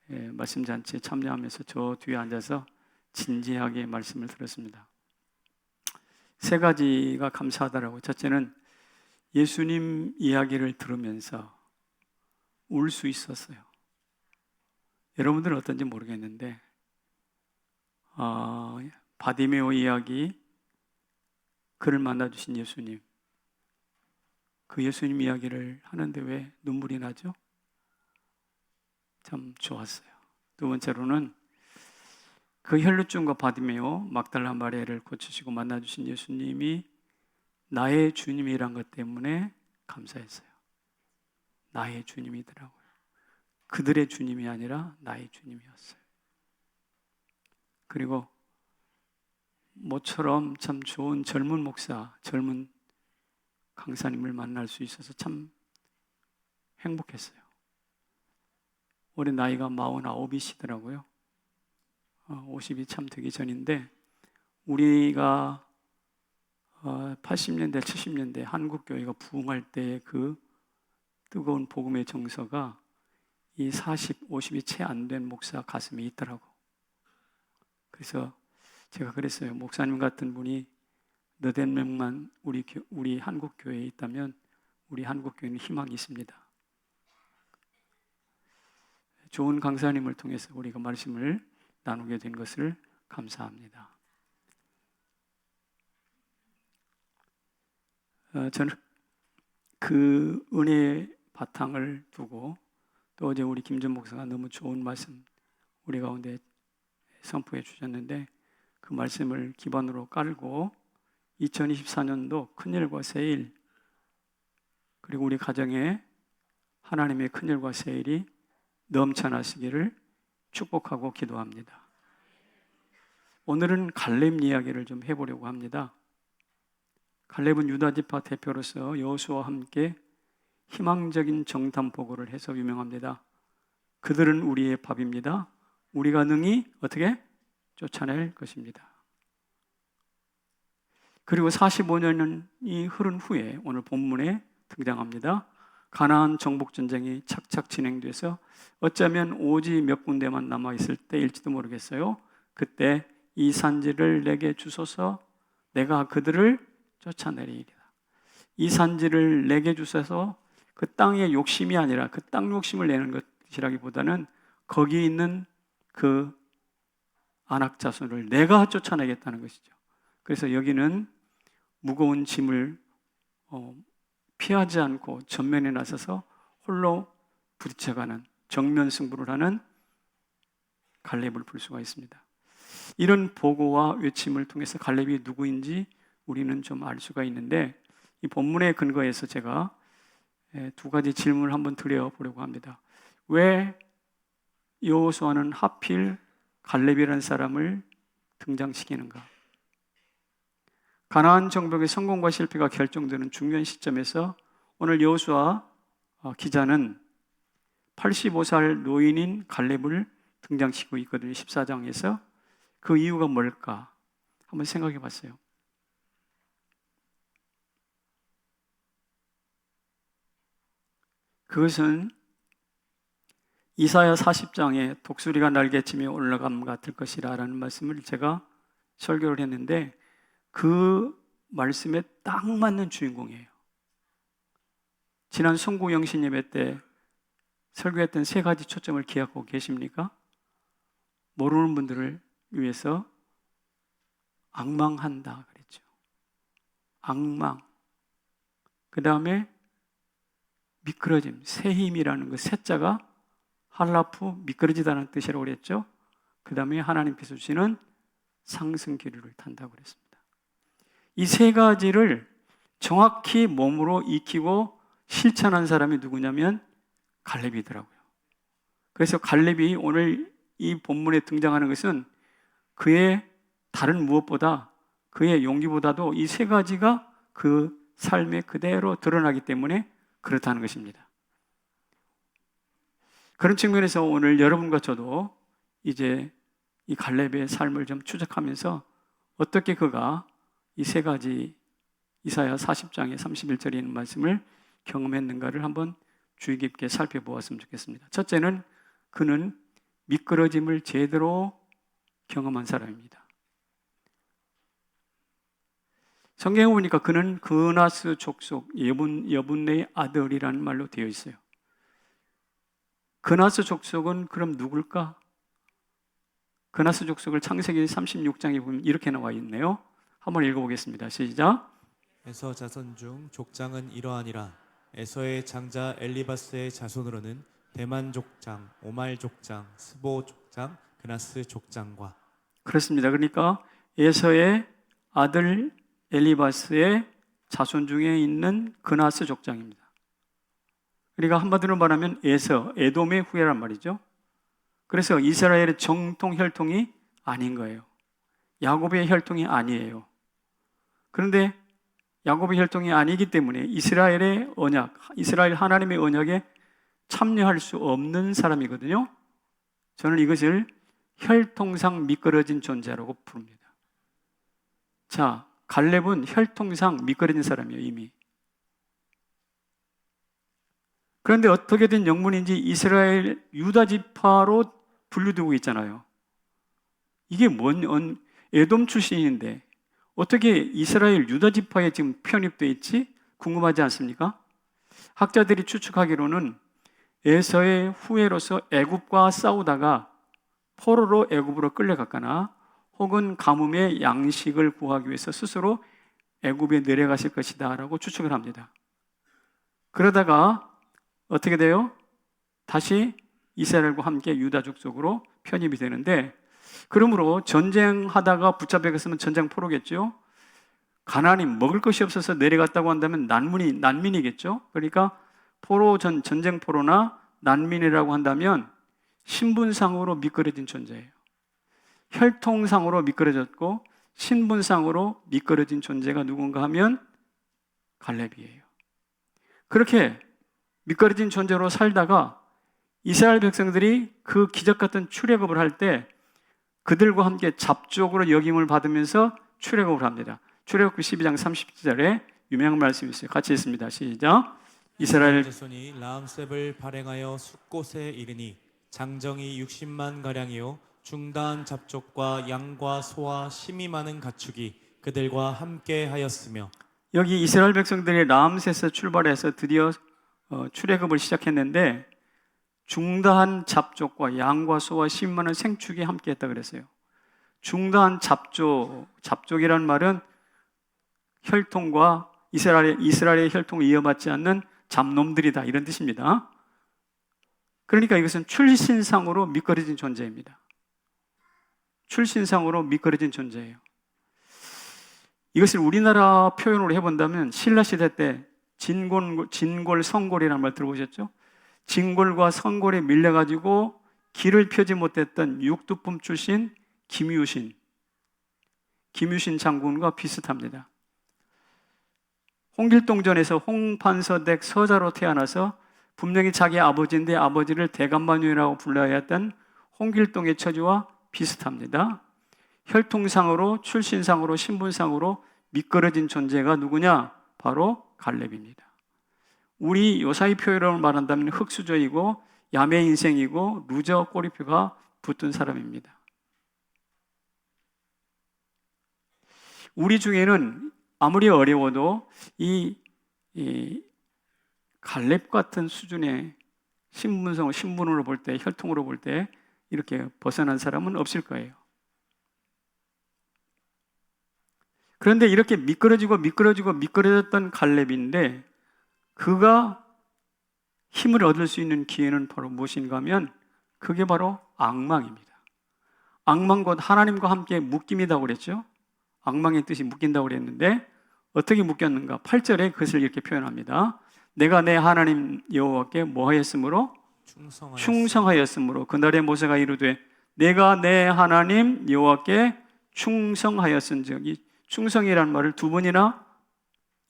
말씀 잔치에 참여하면서 저 뒤에 앉아서 진지하게 말씀을 들었습니다. 세 가지가 감사하더라고요. 첫째는 예수님 이야기를 들으면서 울 수 있었어요. 여러분들은 어떤지 모르겠는데 바디메오 이야기, 그를 만나주신 예수님, 그 예수님 이야기를 하는데 왜 눈물이 나죠? 참 좋았어요. 두 번째로는 그 혈루증과 바디메오, 막달라 마리아를 고치시고 만나주신 예수님이 나의 주님이란 것 때문에 감사했어요. 나의 주님이더라고요. 그들의 주님이 아니라 나의 주님이었어요. 그리고 모처럼 참 좋은 젊은 목사, 젊은 강사님을 만날 수 있어서 참 행복했어요. 올해 나이가 49이시더라고요. 50이 참 되기 전인데, 우리가 80년대, 70년대 한국교회가 부흥할 때의 그 뜨거운 복음의 정서가 이 40, 50이 채 안 된 목사 가슴에 있더라고. 그래서 제가 그랬어요. 목사님 같은 분이 너댓 명만 우리 한국교회에 있다면 우리 한국교회는 희망이 있습니다. 좋은 강사님을 통해서 우리가 말씀을 나누게 된 것을 감사합니다. 저는 그 은혜의 바탕을 두고 또 어제 우리 김전 목사가 너무 좋은 말씀 우리 가운데 선포해 주셨는데, 그 말씀을 기반으로 깔고 2024년도 큰일과 세일, 그리고 우리 가정에 하나님의 큰일과 세일이 넘쳐나시기를 축복하고 기도합니다. 오늘은 갈렙 이야기를 좀 해보려고 합니다. 갈렙은 유다 지파 대표로서 여호수아와 함께 희망적인 정탐 보고를 해서 유명합니다. 그들은 우리의 밥입니다. 우리가 능히 어떻게 쫓아낼 것입니다. 그리고 45년이 흐른 후에 오늘 본문에 등장합니다. 가나안 정복전쟁이 착착 진행돼서 어쩌면 오지 몇 군데만 남아있을 때일지도 모르겠어요. 그때 이 산지를 내게 주소서, 내가 그들을 쫓아내리리라. 이 산지를 내게 주소서, 그 땅의 욕심이 아니라 그 땅 욕심을 내는 것이라기보다는 거기 있는 그 안악 자손을 내가 쫓아내겠다는 것이죠. 그래서 여기는 무거운 짐을 피하지 않고 전면에 나서서 홀로 부딪혀가는 정면 승부를 하는 갈렙을 볼 수가 있습니다. 이런 보고와 외침을 통해서 갈렙이 누구인지 우리는 좀 알 수가 있는데, 이 본문의 근거에서 제가 두 가지 질문을 한번 드려보려고 합니다. 왜 여호수아는 하필 갈렙이라는 사람을 등장시키는가? 가나안 정복의 성공과 실패가 결정되는 중요한 시점에서 오늘 여호수아 기자는 85살 노인인 갈렙을 등장시키고 있거든요. 14장에서. 그 이유가 뭘까? 한번 생각해 봤어요. 그것은 이사야 40장에 독수리가 날개치며 올라감 같을 것이라 라는 말씀을 제가 설교를 했는데, 그 말씀에 딱 맞는 주인공이에요. 지난 송구영신 예배 때 설교했던 세 가지 초점을 기억하고 계십니까? 모르는 분들을 위해서 앙망한다 그랬죠. 앙망. 그 다음에 미끄러짐, 새힘이라는 그 새자가 할라프, 미끄러지다는 뜻이라고 그랬죠. 그 다음에 하나님께서 주시는 상승 기류를 탄다고 그랬습니다. 이 세 가지를 정확히 몸으로 익히고 실천한 사람이 누구냐면 갈렙이더라고요. 그래서 갈렙이 오늘 이 본문에 등장하는 것은 그의 다른 무엇보다, 그의 용기보다도 이 세 가지가 그 삶에 그대로 드러나기 때문에 그렇다는 것입니다. 그런 측면에서 오늘 여러분과 저도 이제 이 갈렙의 삶을 좀 추적하면서 어떻게 그가 이 세 가지 이사야 40장의 31절에 있는 말씀을 경험했는가를 한번 주의 깊게 살펴보았으면 좋겠습니다. 첫째는 그는 미끄러짐을 제대로 경험한 사람입니다. 성경에 보니까 그는 그나스 족속 여분네의 아들이라는 말로 되어 있어요. 그나스 족속은 그럼 누굴까? 그나스 족속을 창세기 36장에 보면 이렇게 나와 있네요. 한번 읽어보겠습니다. 시작. 에서 자손 중 족장은 이러하니라. 에서의 장자 엘리바스의 자손으로는 대만 족장, 오말 족장, 스보 족장, 그나스 족장과. 그렇습니다. 그러니까 에서의 아들 엘리바스의 자손 중에 있는 그나스 족장입니다. 그러니까 한마디로 말하면 에서, 에돔의 후예란 말이죠. 그래서 이스라엘의 정통 혈통이 아닌 거예요. 야곱의 혈통이 아니에요. 그런데 야곱의 혈통이 아니기 때문에 이스라엘의 언약, 이스라엘 하나님의 언약에 참여할 수 없는 사람이거든요. 저는 이것을 혈통상 미끄러진 존재라고 부릅니다. 자, 갈렙은 혈통상 미끄러진 사람이에요, 이미. 그런데 어떻게 된 영문인지 이스라엘 유다 지파로 분류되고 있잖아요. 이게 뭔 에돔 출신인데 어떻게 이스라엘 유다 지파에 지금 편입되어 있지? 궁금하지 않습니까? 학자들이 추측하기로는 에서의 후예로서 애굽과 싸우다가 포로로 애굽으로 끌려갔거나 혹은 가뭄의 양식을 구하기 위해서 스스로 애굽에 내려가실 것이다 라고 추측을 합니다. 그러다가 어떻게 돼요? 다시 이스라엘과 함께 유다 족속으로 편입이 되는데, 그러므로 전쟁하다가 붙잡혀갔으면 전쟁 포로겠죠. 가나안이 먹을 것이 없어서 내려갔다고 한다면 난민이겠죠. 그러니까 전쟁 포로나 난민이라고 한다면 신분상으로 미끄러진 존재예요. 혈통상으로 미끄러졌고 신분상으로 미끄러진 존재가 누군가 하면 갈렙이에요. 그렇게 미끄러진 존재로 살다가 이스라엘 백성들이 그 기적 같은 출애굽을 할 때 그들과 함께 잡족으로 역임을 받으면서 출애굽을 합니다. 출애굽기 12장 30절에 유명한 말씀이 있어요. 같이 읽습니다. 시작. 이스라엘 자손이 라암셉을 발행하여 숫곳에 이르니 장정이 60만 가량이요 중다한 잡족과 양과 소와 심이 많은 가축이 그들과 함께 하였으며. 여기 이스라엘 백성들이 라암셋에서 출발해서 드디어 출애굽을 시작했는데 중다한 잡족과 양과 소와 심이 많은 생축이 함께 했다 그랬어요. 중다한 잡족이라는 말은 혈통과 이스라엘의 혈통을 이어받지 않는 잡놈들이다 이런 뜻입니다. 그러니까 이것은 출신상으로 미끄러진 존재입니다. 출신상으로 미끄러진 존재예요. 이것을 우리나라 표현으로 해본다면 신라시대 때 진골, 성골이라는 말 들어보셨죠? 진골과 성골에 밀려가지고 길을 펴지 못했던 육두품 출신 김유신 장군과 비슷합니다. 홍길동전에서 홍판서댁 서자로 태어나서 분명히 자기 아버지인데 아버지를 대감마녀라고 불러야 했던 홍길동의 처지와 비슷합니다. 혈통상으로, 출신상으로, 신분상으로 미끄러진 존재가 누구냐? 바로 갈렙입니다. 우리 요사이 표현을 말한다면 흙수저이고 야매 인생이고 루저 꼬리표가 붙은 사람입니다. 우리 중에는 아무리 어려워도 이 갈렙 같은 수준의 신분으로 볼 때, 혈통으로 볼 때 이렇게 벗어난 사람은 없을 거예요. 그런데 이렇게 미끄러졌던 갈렙인데 그가 힘을 얻을 수 있는 기회는 바로 무엇인가 하면 그게 바로 앙망입니다. 앙망 곧 하나님과 함께 묶임이라고 그랬죠. 앙망의 뜻이 묶인다고 그랬는데 어떻게 묶였는가? 8절에 그것을 이렇게 표현합니다. 내가 내 하나님 여호와께 뭐하였으므로? 충성하였으므로 그날의 모세가 이르되 내가 내 하나님 여호와께 충성하였은즉, 이 충성이라는 말을 두 번이나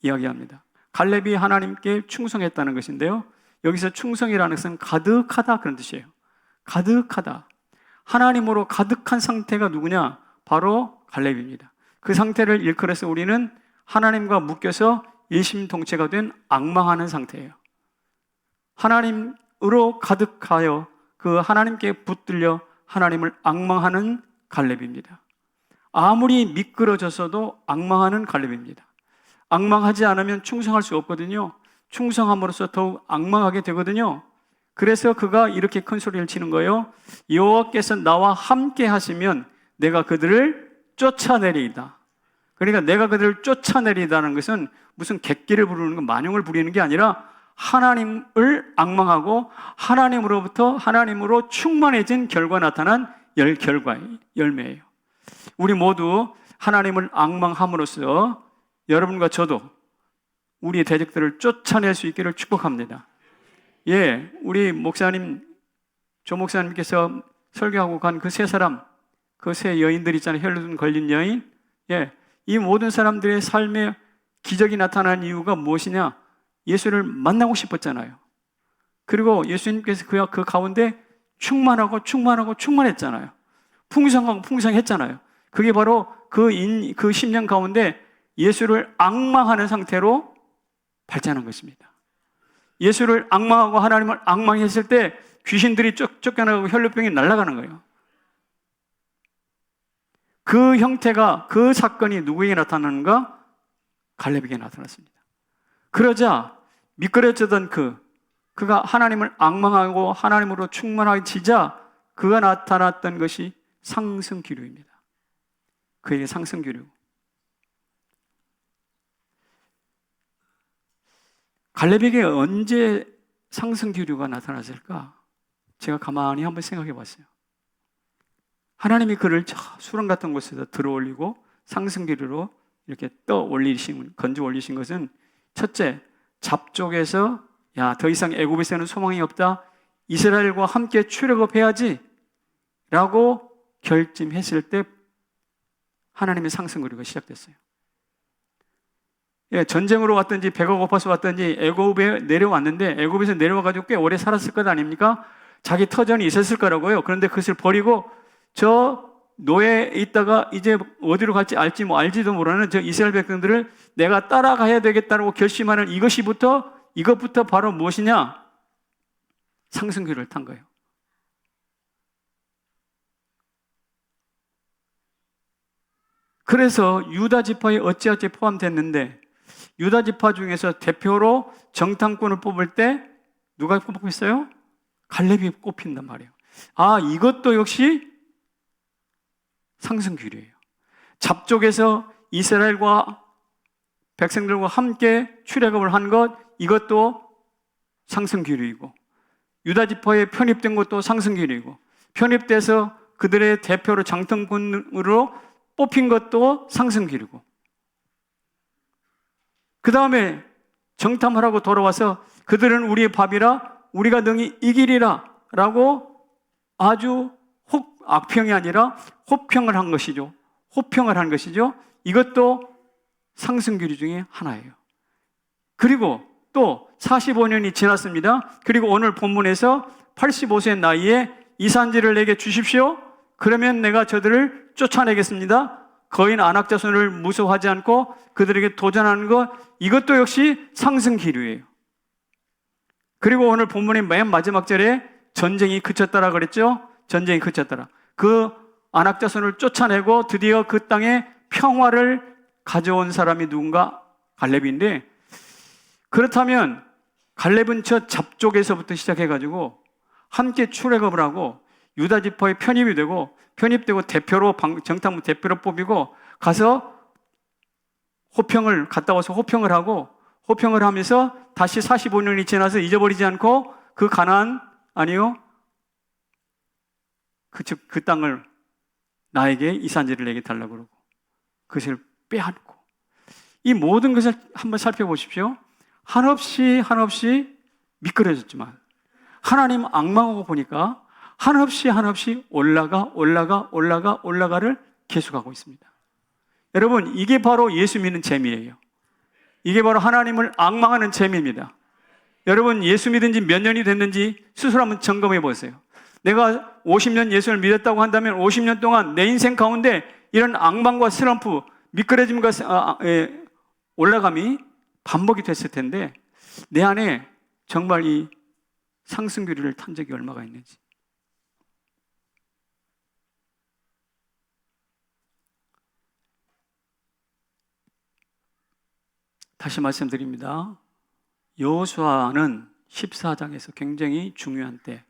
이야기합니다. 갈렙이 하나님께 충성했다는 것인데요, 여기서 충성이라는 것은 가득하다 그런 뜻이에요. 가득하다. 하나님으로 가득한 상태가 누구냐? 바로 갈렙입니다. 그 상태를 일컬어서 우리는 하나님과 묶여서 일심동체가 된 앙망하는 상태예요. 하나님으로 가득하여 그 하나님께 붙들려 하나님을 앙망하는 갈렙입니다. 아무리 미끄러졌어도 앙망하는 갈렙입니다. 앙망하지 않으면 충성할 수 없거든요. 충성함으로써 더욱 앙망하게 되거든요. 그래서 그가 이렇게 큰 소리를 치는 거예요. 여호와께서 나와 함께 하시면 내가 그들을 쫓아내리이다. 그러니까 내가 그들을 쫓아내리다는 것은 무슨 객기를 부르는 것, 만용을 부리는 게 아니라 하나님을 앙망하고 하나님으로 충만해진 결과 나타난 열매예요. 우리 모두 하나님을 앙망함으로써 여러분과 저도 우리의 대적들을 쫓아낼 수 있기를 축복합니다. 예, 우리 조 목사님께서 설교하고 간 그 세 사람, 그 세 여인들 있잖아요. 혈루증 걸린 여인. 예, 이 모든 사람들의 삶에 기적이 나타난 이유가 무엇이냐? 예수를 만나고 싶었잖아요. 그리고 예수님께서 그 가운데 충만했잖아요. 풍성했잖아요. 그게 바로 그 10년 가운데 예수를 앙망하는 상태로 발전한 것입니다. 예수를 앙망하고 하나님을 앙망했을 때 귀신들이 쫓겨나고 혈루병이 날아가는 거예요. 그 형태가, 그 사건이 누구에게 나타나는가? 갈렙에게 나타났습니다. 그러자 미끄러졌던 그가 하나님을 앙망하고 하나님으로 충만해지자 그가 나타났던 것이 상승기류입니다. 그에게 상승기류. 갈렙에게 언제 상승기류가 나타났을까? 제가 가만히 한번 생각해 봤어요. 하나님이 그를 저 수렁 같은 곳에서 들어올리고 상승기류로 이렇게 건져 올리신 것은 첫째, 잡족에서 더 이상 애굽에서는 소망이 없다. 이스라엘과 함께 출애굽해야지 라고 결심했을 때 하나님의 상승기류가 시작됐어요. 예, 전쟁으로 왔든지 배가 고파서 왔든지 애굽에 내려왔는데 애굽에서 내려와가지고 꽤 오래 살았을 것 아닙니까? 자기 터전이 있었을 거라고요. 그런데 그것을 버리고 저 노예에 있다가 이제 어디로 갈지 알지도 모르는 저 이스라엘 백성들을 내가 따라가야 되겠다고 결심하는 이것부터 바로 무엇이냐? 상승기류를 탄 거예요. 그래서 유다 지파에 어찌어찌 포함됐는데 유다 지파 중에서 대표로 정탐꾼을 뽑을 때 누가 뽑혔어요? 갈렙이 꼽힌단 말이에요. 이것도 역시 상승기류예요. 잡족에서 이스라엘과 백성들과 함께 출애굽을 한 것, 이것도 상승기류이고, 유다 지파에 편입된 것도 상승기류이고, 편입돼서 그들의 대표로 장통군으로 뽑힌 것도 상승기류고, 그 다음에 정탐을 하고 돌아와서 그들은 우리의 밥이라 우리가 능히 이기리라 라고 아주 악평이 아니라 호평을 한 것이죠. 호평을 한 것이죠. 이것도 상승기류 중에 하나예요. 그리고 또 45년이 지났습니다. 그리고 오늘 본문에서 85세 나이에 이산지를 내게 주십시오. 그러면 내가 저들을 쫓아내겠습니다. 거인 안악자손을 무서워하지 않고 그들에게 도전하는 것, 이것도 역시 상승기류예요. 그리고 오늘 본문의 맨 마지막 절에 전쟁이 그쳤다라 그랬죠? 전쟁이 그쳤더라. 그 안악자손을 쫓아내고 드디어 그 땅에 평화를 가져온 사람이 누군가? 갈렙인데, 그렇다면 갈렙은 저 잡족에서부터 시작해가지고 함께 출애굽을 하고 유다 지파에 편입되고 정탐꾼 대표로 뽑히고 가서 갔다 와서 호평을 하고 호평을 하면서 다시 45년이 지나서 잊어버리지 않고 그 가나안 그 땅을 나에게 이산지를 내게 달라고 그러고 그것을 빼앗고, 이 모든 것을 한번 살펴보십시오. 한없이 미끄러졌지만 하나님 앙망하고 보니까 한없이 올라가를 계속하고 있습니다. 여러분, 이게 바로 예수 믿는 재미예요. 이게 바로 하나님을 앙망하는 재미입니다. 여러분, 예수 믿은 지 몇 년이 됐는지 스스로 한번 점검해 보세요. 내가 50년 예수를 믿었다고 한다면 50년 동안 내 인생 가운데 이런 앙망과 슬럼프, 미끄러짐과 올라감이 반복이 됐을 텐데 내 안에 정말 이 상승기류를 탄 적이 얼마가 있는지, 다시 말씀드립니다. 여호수아는 14장에서 굉장히 중요한 때,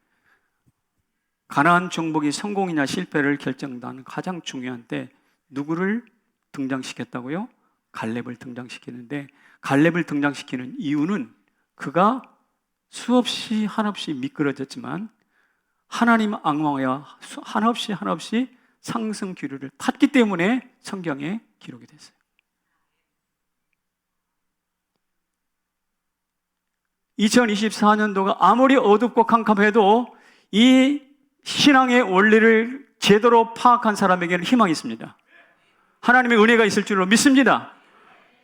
가나안 정복이 성공이냐 실패를 결정하는 가장 중요한 때 누구를 등장시켰다고요? 갈렙을 등장시키는데, 갈렙을 등장시키는 이유는 그가 수없이 한없이 미끄러졌지만 하나님 악망하여 한없이 상승 기류를 탔기 때문에 성경에 기록이 됐어요. (2024년도가) 아무리 어둡고 캄캄해도 이 신앙의 원리를 제대로 파악한 사람에게는 희망이 있습니다. 하나님의 은혜가 있을 줄로 믿습니다.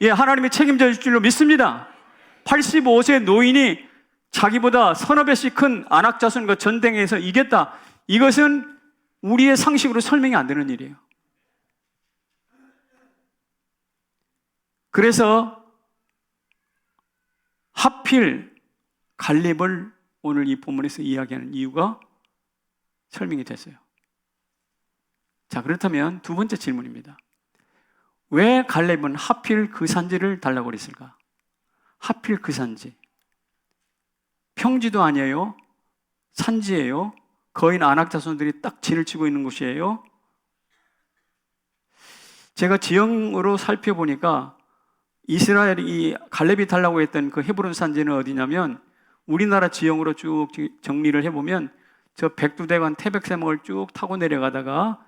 예, 하나님이 책임져 줄 줄로 믿습니다. 85세 노인이 자기보다 서너 배씩 큰 안악자손과 전쟁에서 이겼다. 이것은 우리의 상식으로 설명이 안 되는 일이에요. 그래서 하필 갈렙을 오늘 이 본문에서 이야기하는 이유가 설명이 됐어요. 자, 그렇다면 두 번째 질문입니다. 왜 갈렙은 하필 그 산지를 달라고 그랬을까? 하필 그 산지. 평지도 아니에요. 산지예요. 거인 안악자손들이 딱 진을 치고 있는 곳이에요. 제가 지형으로 살펴보니까 이스라엘이 갈렙이 달라고 했던 그 헤브론 산지는 어디냐면, 우리나라 지형으로 쭉 정리를 해보면 저 백두대간 태백새목을 쭉 타고 내려가다가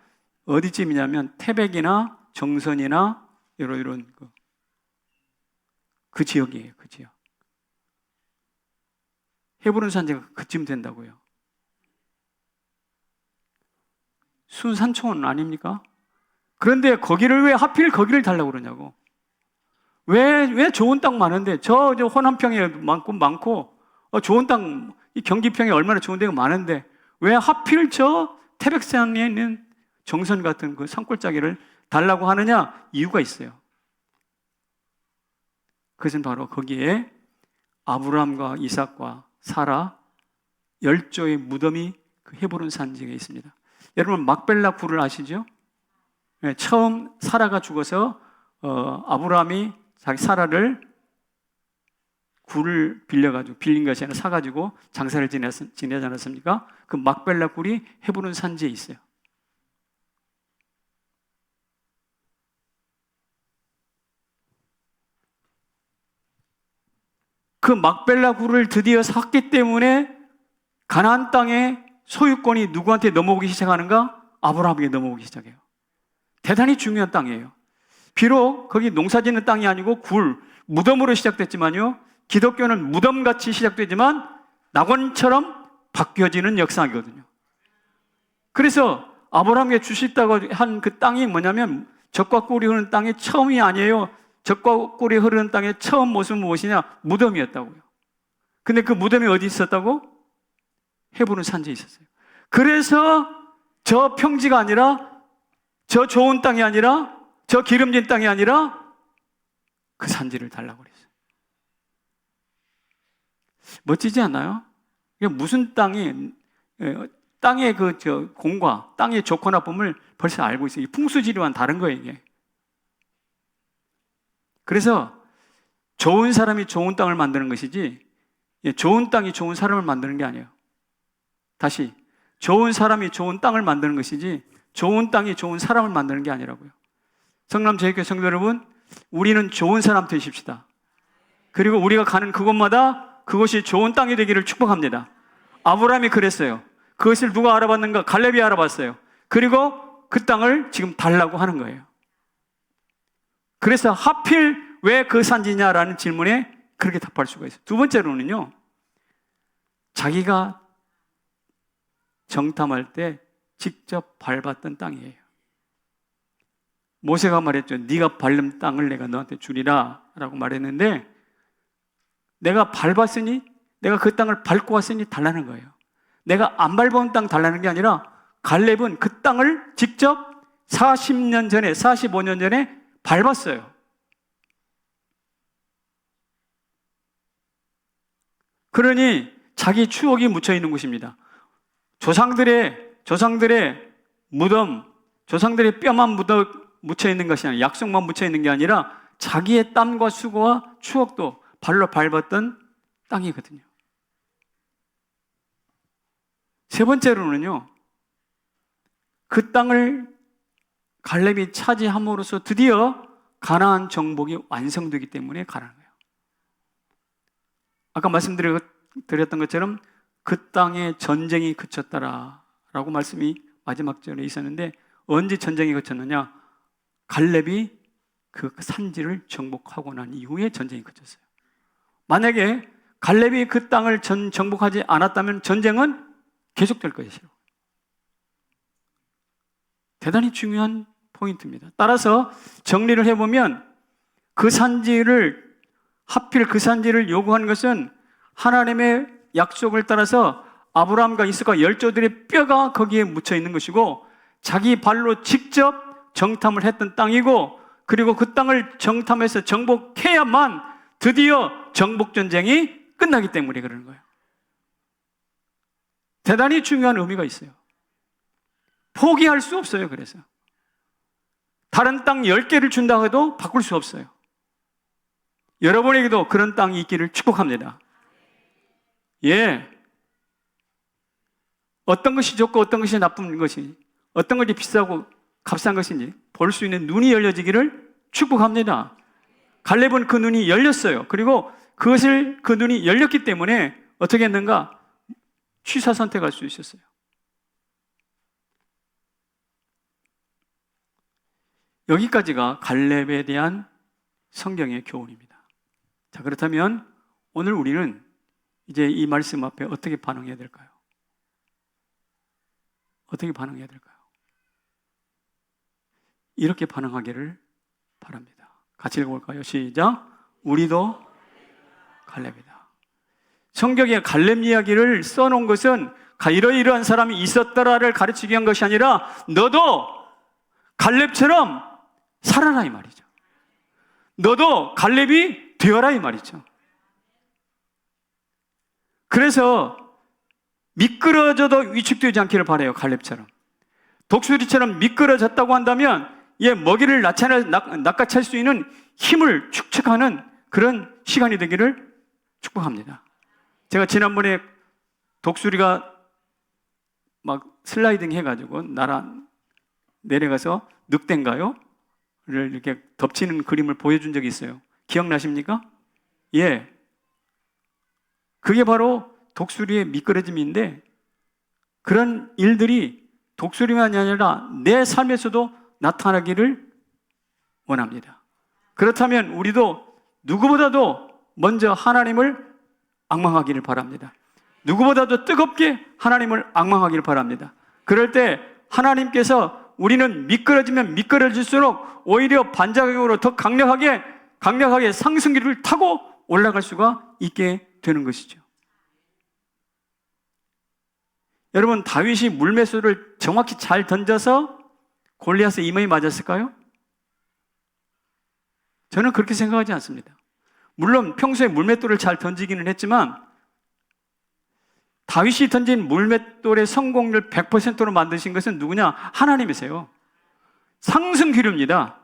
어디쯤이냐면 태백이나 정선이나 이런 그 지역이에요. 그 지역. 헤브론 산지가 그쯤 된다고요. 순산촌 아닙니까? 그런데 거기를 왜 하필 거기를 달라고 그러냐고. 왜 좋은 땅 많은데, 저 호남평에 많고 좋은 땅, 이 경기평에 얼마나 좋은 데가 많은데 왜 하필 저 태백산에 있는 정선 같은 그 산골짜기를 달라고 하느냐? 이유가 있어요. 그것은 바로 거기에 아브라함과 이삭과 사라 10조의 무덤이 그 헤브론 산지에 있습니다. 여러분 막벨라 굴을 아시죠? 네, 처음 사라가 죽어서 아브라함이 자기 사라를 굴을 빌린 것이 아니라 사가지고 장사를 지내지 않았습니까? 그 막벨라 굴이 헤브론 산지에 있어요. 그 막벨라 굴을 드디어 샀기 때문에 가나안 땅의 소유권이 누구한테 넘어오기 시작하는가? 아브라함에게 넘어오기 시작해요. 대단히 중요한 땅이에요. 비록 거기 농사 짓는 땅이 아니고 무덤으로 시작됐지만요, 기독교는 무덤같이 시작되지만 낙원처럼 바뀌어지는 역사이거든요. 그래서 아브라함에게 주셨다고 한 그 땅이 뭐냐면 젖과 꿀이 흐르는 땅이 처음이 아니에요. 젖과 꿀이 흐르는 땅의 처음 모습은 무엇이냐? 무덤이었다고요. 근데 그 무덤이 어디 있었다고? 헤브론 산지에 있었어요. 그래서 저 평지가 아니라, 저 좋은 땅이 아니라, 저 기름진 땅이 아니라 그 산지를 달라고 그랬어요. 멋지지 않나요? 이게 무슨 땅의 공과 땅의 좋고 나쁨을 벌써 알고 있어요. 이 풍수지리와는 다른 거예요, 이게. 그래서 좋은 사람이 좋은 땅을 만드는 것이지, 좋은 땅이 좋은 사람을 만드는 게 아니에요. 다시, 좋은 사람이 좋은 땅을 만드는 것이지 좋은 땅이 좋은 사람을 만드는 게 아니라고요. 성남제일교회 성도 여러분, 우리는 좋은 사람 되십시다. 그리고 우리가 가는 그곳마다 그것이 좋은 땅이 되기를 축복합니다. 아브라함이 그랬어요. 그것을 누가 알아봤는가? 갈렙이 알아봤어요. 그리고 그 땅을 지금 달라고 하는 거예요. 그래서 하필 왜 그 산지냐라는 질문에 그렇게 답할 수가 있어요. 두 번째로는요, 자기가 정탐할 때 직접 밟았던 땅이에요. 모세가 말했죠. 네가 밟는 땅을 내가 너한테 주리라 라고 말했는데, 내가 밟았으니, 내가 그 땅을 밟고 왔으니 달라는 거예요. 내가 안 밟아온 땅 달라는 게 아니라 갈렙은 그 땅을 직접 40년 전에, 45년 전에 밟았어요. 그러니 자기 추억이 묻혀 있는 곳입니다. 조상들의 무덤, 조상들의 뼈만 묻혀 있는 것이 아니라, 약속만 묻혀 있는 게 아니라 자기의 땀과 수고와 추억도 발로 밟았던 땅이거든요. 세 번째로는요, 그 땅을 갈렙이 차지함으로써 드디어 가나안 정복이 완성되기 때문에 가라는 거예요. 아까 말씀드렸던 것처럼 그 땅에 전쟁이 그쳤다라고 말씀이 마지막 절에 있었는데, 언제 전쟁이 그쳤느냐? 갈렙이 그 산지를 정복하고 난 이후에 전쟁이 그쳤어요. 만약에 갈렙이 그 땅을 정복하지 않았다면 전쟁은 계속될 것이에요. 대단히 중요한 포인트입니다. 따라서 정리를 해보면 하필 그 산지를 요구한 것은 하나님의 약속을 따라서 아브라함과 이삭과 열조들의 뼈가 거기에 묻혀 있는 것이고, 자기 발로 직접 정탐을 했던 땅이고, 그리고 그 땅을 정탐해서 정복해야만 드디어 정복전쟁이 끝나기 때문에 그러는 거예요. 대단히 중요한 의미가 있어요. 포기할 수 없어요. 그래서 다른 땅 10개를 준다고 해도 바꿀 수 없어요. 여러분에게도 그런 땅이 있기를 축복합니다. 예. 어떤 것이 좋고 어떤 것이 나쁜 것이, 어떤 것이 비싸고 값싼 것인지 볼 수 있는 눈이 열려지기를 축복합니다. 갈렙은 그 눈이 열렸어요. 그리고 그 눈이 열렸기 때문에 어떻게 했는가? 취사 선택할 수 있었어요. 여기까지가 갈렙에 대한 성경의 교훈입니다. 자, 그렇다면 오늘 우리는 이제 이 말씀 앞에 어떻게 반응해야 될까요? 어떻게 반응해야 될까요? 이렇게 반응하기를 바랍니다. 같이 읽어볼까요? 시작. 우리도 갈렙이다. 성경에 갈렙 이야기를 써놓은 것은 이러이러한 사람이 있었더라를 가르치기 위한 것이 아니라 너도 갈렙처럼 살아라 이 말이죠. 너도 갈렙이 되어라 이 말이죠. 그래서 미끄러져도 위축되지 않기를 바라요. 갈렙처럼. 독수리처럼 미끄러졌다고 한다면 먹이를 낚아챌 수 있는 힘을 축적하는 그런 시간이 되기를 축복합니다. 제가 지난번에 독수리가 막 슬라이딩 해가지고 내려가서 늑대인가요? 를 이렇게 덮치는 그림을 보여준 적이 있어요. 기억나십니까? 예. 그게 바로 독수리의 미끄러짐인데, 그런 일들이 독수리만이 아니라 내 삶에서도 나타나기를 원합니다. 그렇다면 우리도 누구보다도 먼저 하나님을 앙망하기를 바랍니다. 누구보다도 뜨겁게 하나님을 앙망하기를 바랍니다. 그럴 때 하나님께서 우리는 미끄러지면 미끄러질수록 오히려 반작용으로 더 강력하게 상승기를 타고 올라갈 수가 있게 되는 것이죠. 여러분, 다윗이 물매수를 정확히 잘 던져서 골리앗의 이마에 맞았을까요? 저는 그렇게 생각하지 않습니다. 물론 평소에 물맷돌을 잘 던지기는 했지만 다윗이 던진 물맷돌의 성공률 100%로 만드신 것은 누구냐? 하나님이세요. 상승기류입니다.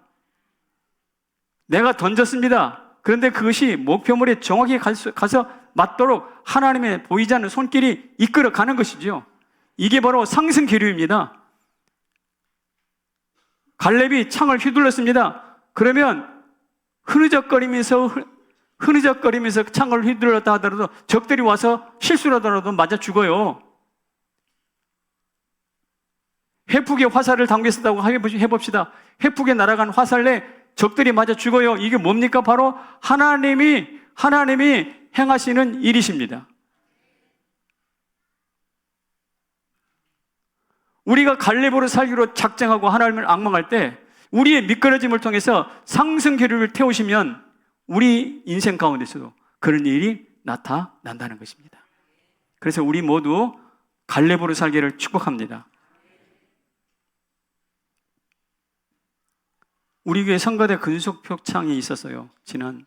내가 던졌습니다. 그런데 그것이 목표물에 정확히 가서 맞도록 하나님의 보이지 않는 손길이 이끌어가는 것이죠. 이게 바로 상승기류입니다. 갈렙이 창을 휘둘렀습니다. 그러면 흐느적거리면서 창을 휘둘렀다 하더라도 적들이 와서 실수를 하더라도 맞아 죽어요. 해풍에 화살을 당겼다고 해봅시다. 해풍에 날아간 화살에 적들이 맞아 죽어요. 이게 뭡니까? 바로 하나님이 행하시는 일이십니다. 우리가 갈렙으로 살기로 작정하고 하나님을 앙망할 때 우리의 미끄러짐을 통해서 상승기류를 태우시면 우리 인생 가운데서도 그런 일이 나타난다는 것입니다. 그래서 우리 모두 갈렙으로 살기를 축복합니다. 우리 교회 성가대 근속 표창이 있었어요. 지난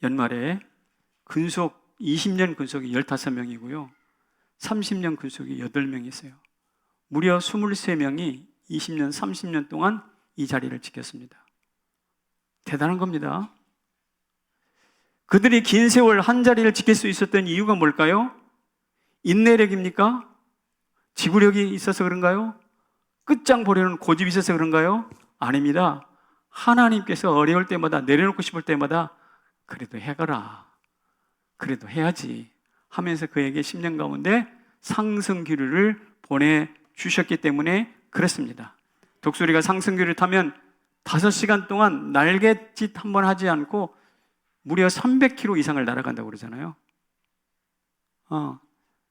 연말에 근속 20년 근속이 15명이고요. 30년 근속이 8명이 있어요. 무려 23명이 20년, 30년 동안 이 자리를 지켰습니다. 대단한 겁니다. 그들이 긴 세월 한 자리를 지킬 수 있었던 이유가 뭘까요? 인내력입니까? 지구력이 있어서 그런가요? 끝장 보려는 고집이 있어서 그런가요? 아닙니다. 하나님께서 어려울 때마다, 내려놓고 싶을 때마다 그래도 해가라, 그래도 해야지 하면서 그에게 10년 가운데 상승기류를 보내주셨기 때문에 그렇습니다. 독수리가 상승기류를 타면 5시간 동안 날갯짓 한번 하지 않고 무려 300km 이상을 날아간다고 그러잖아요.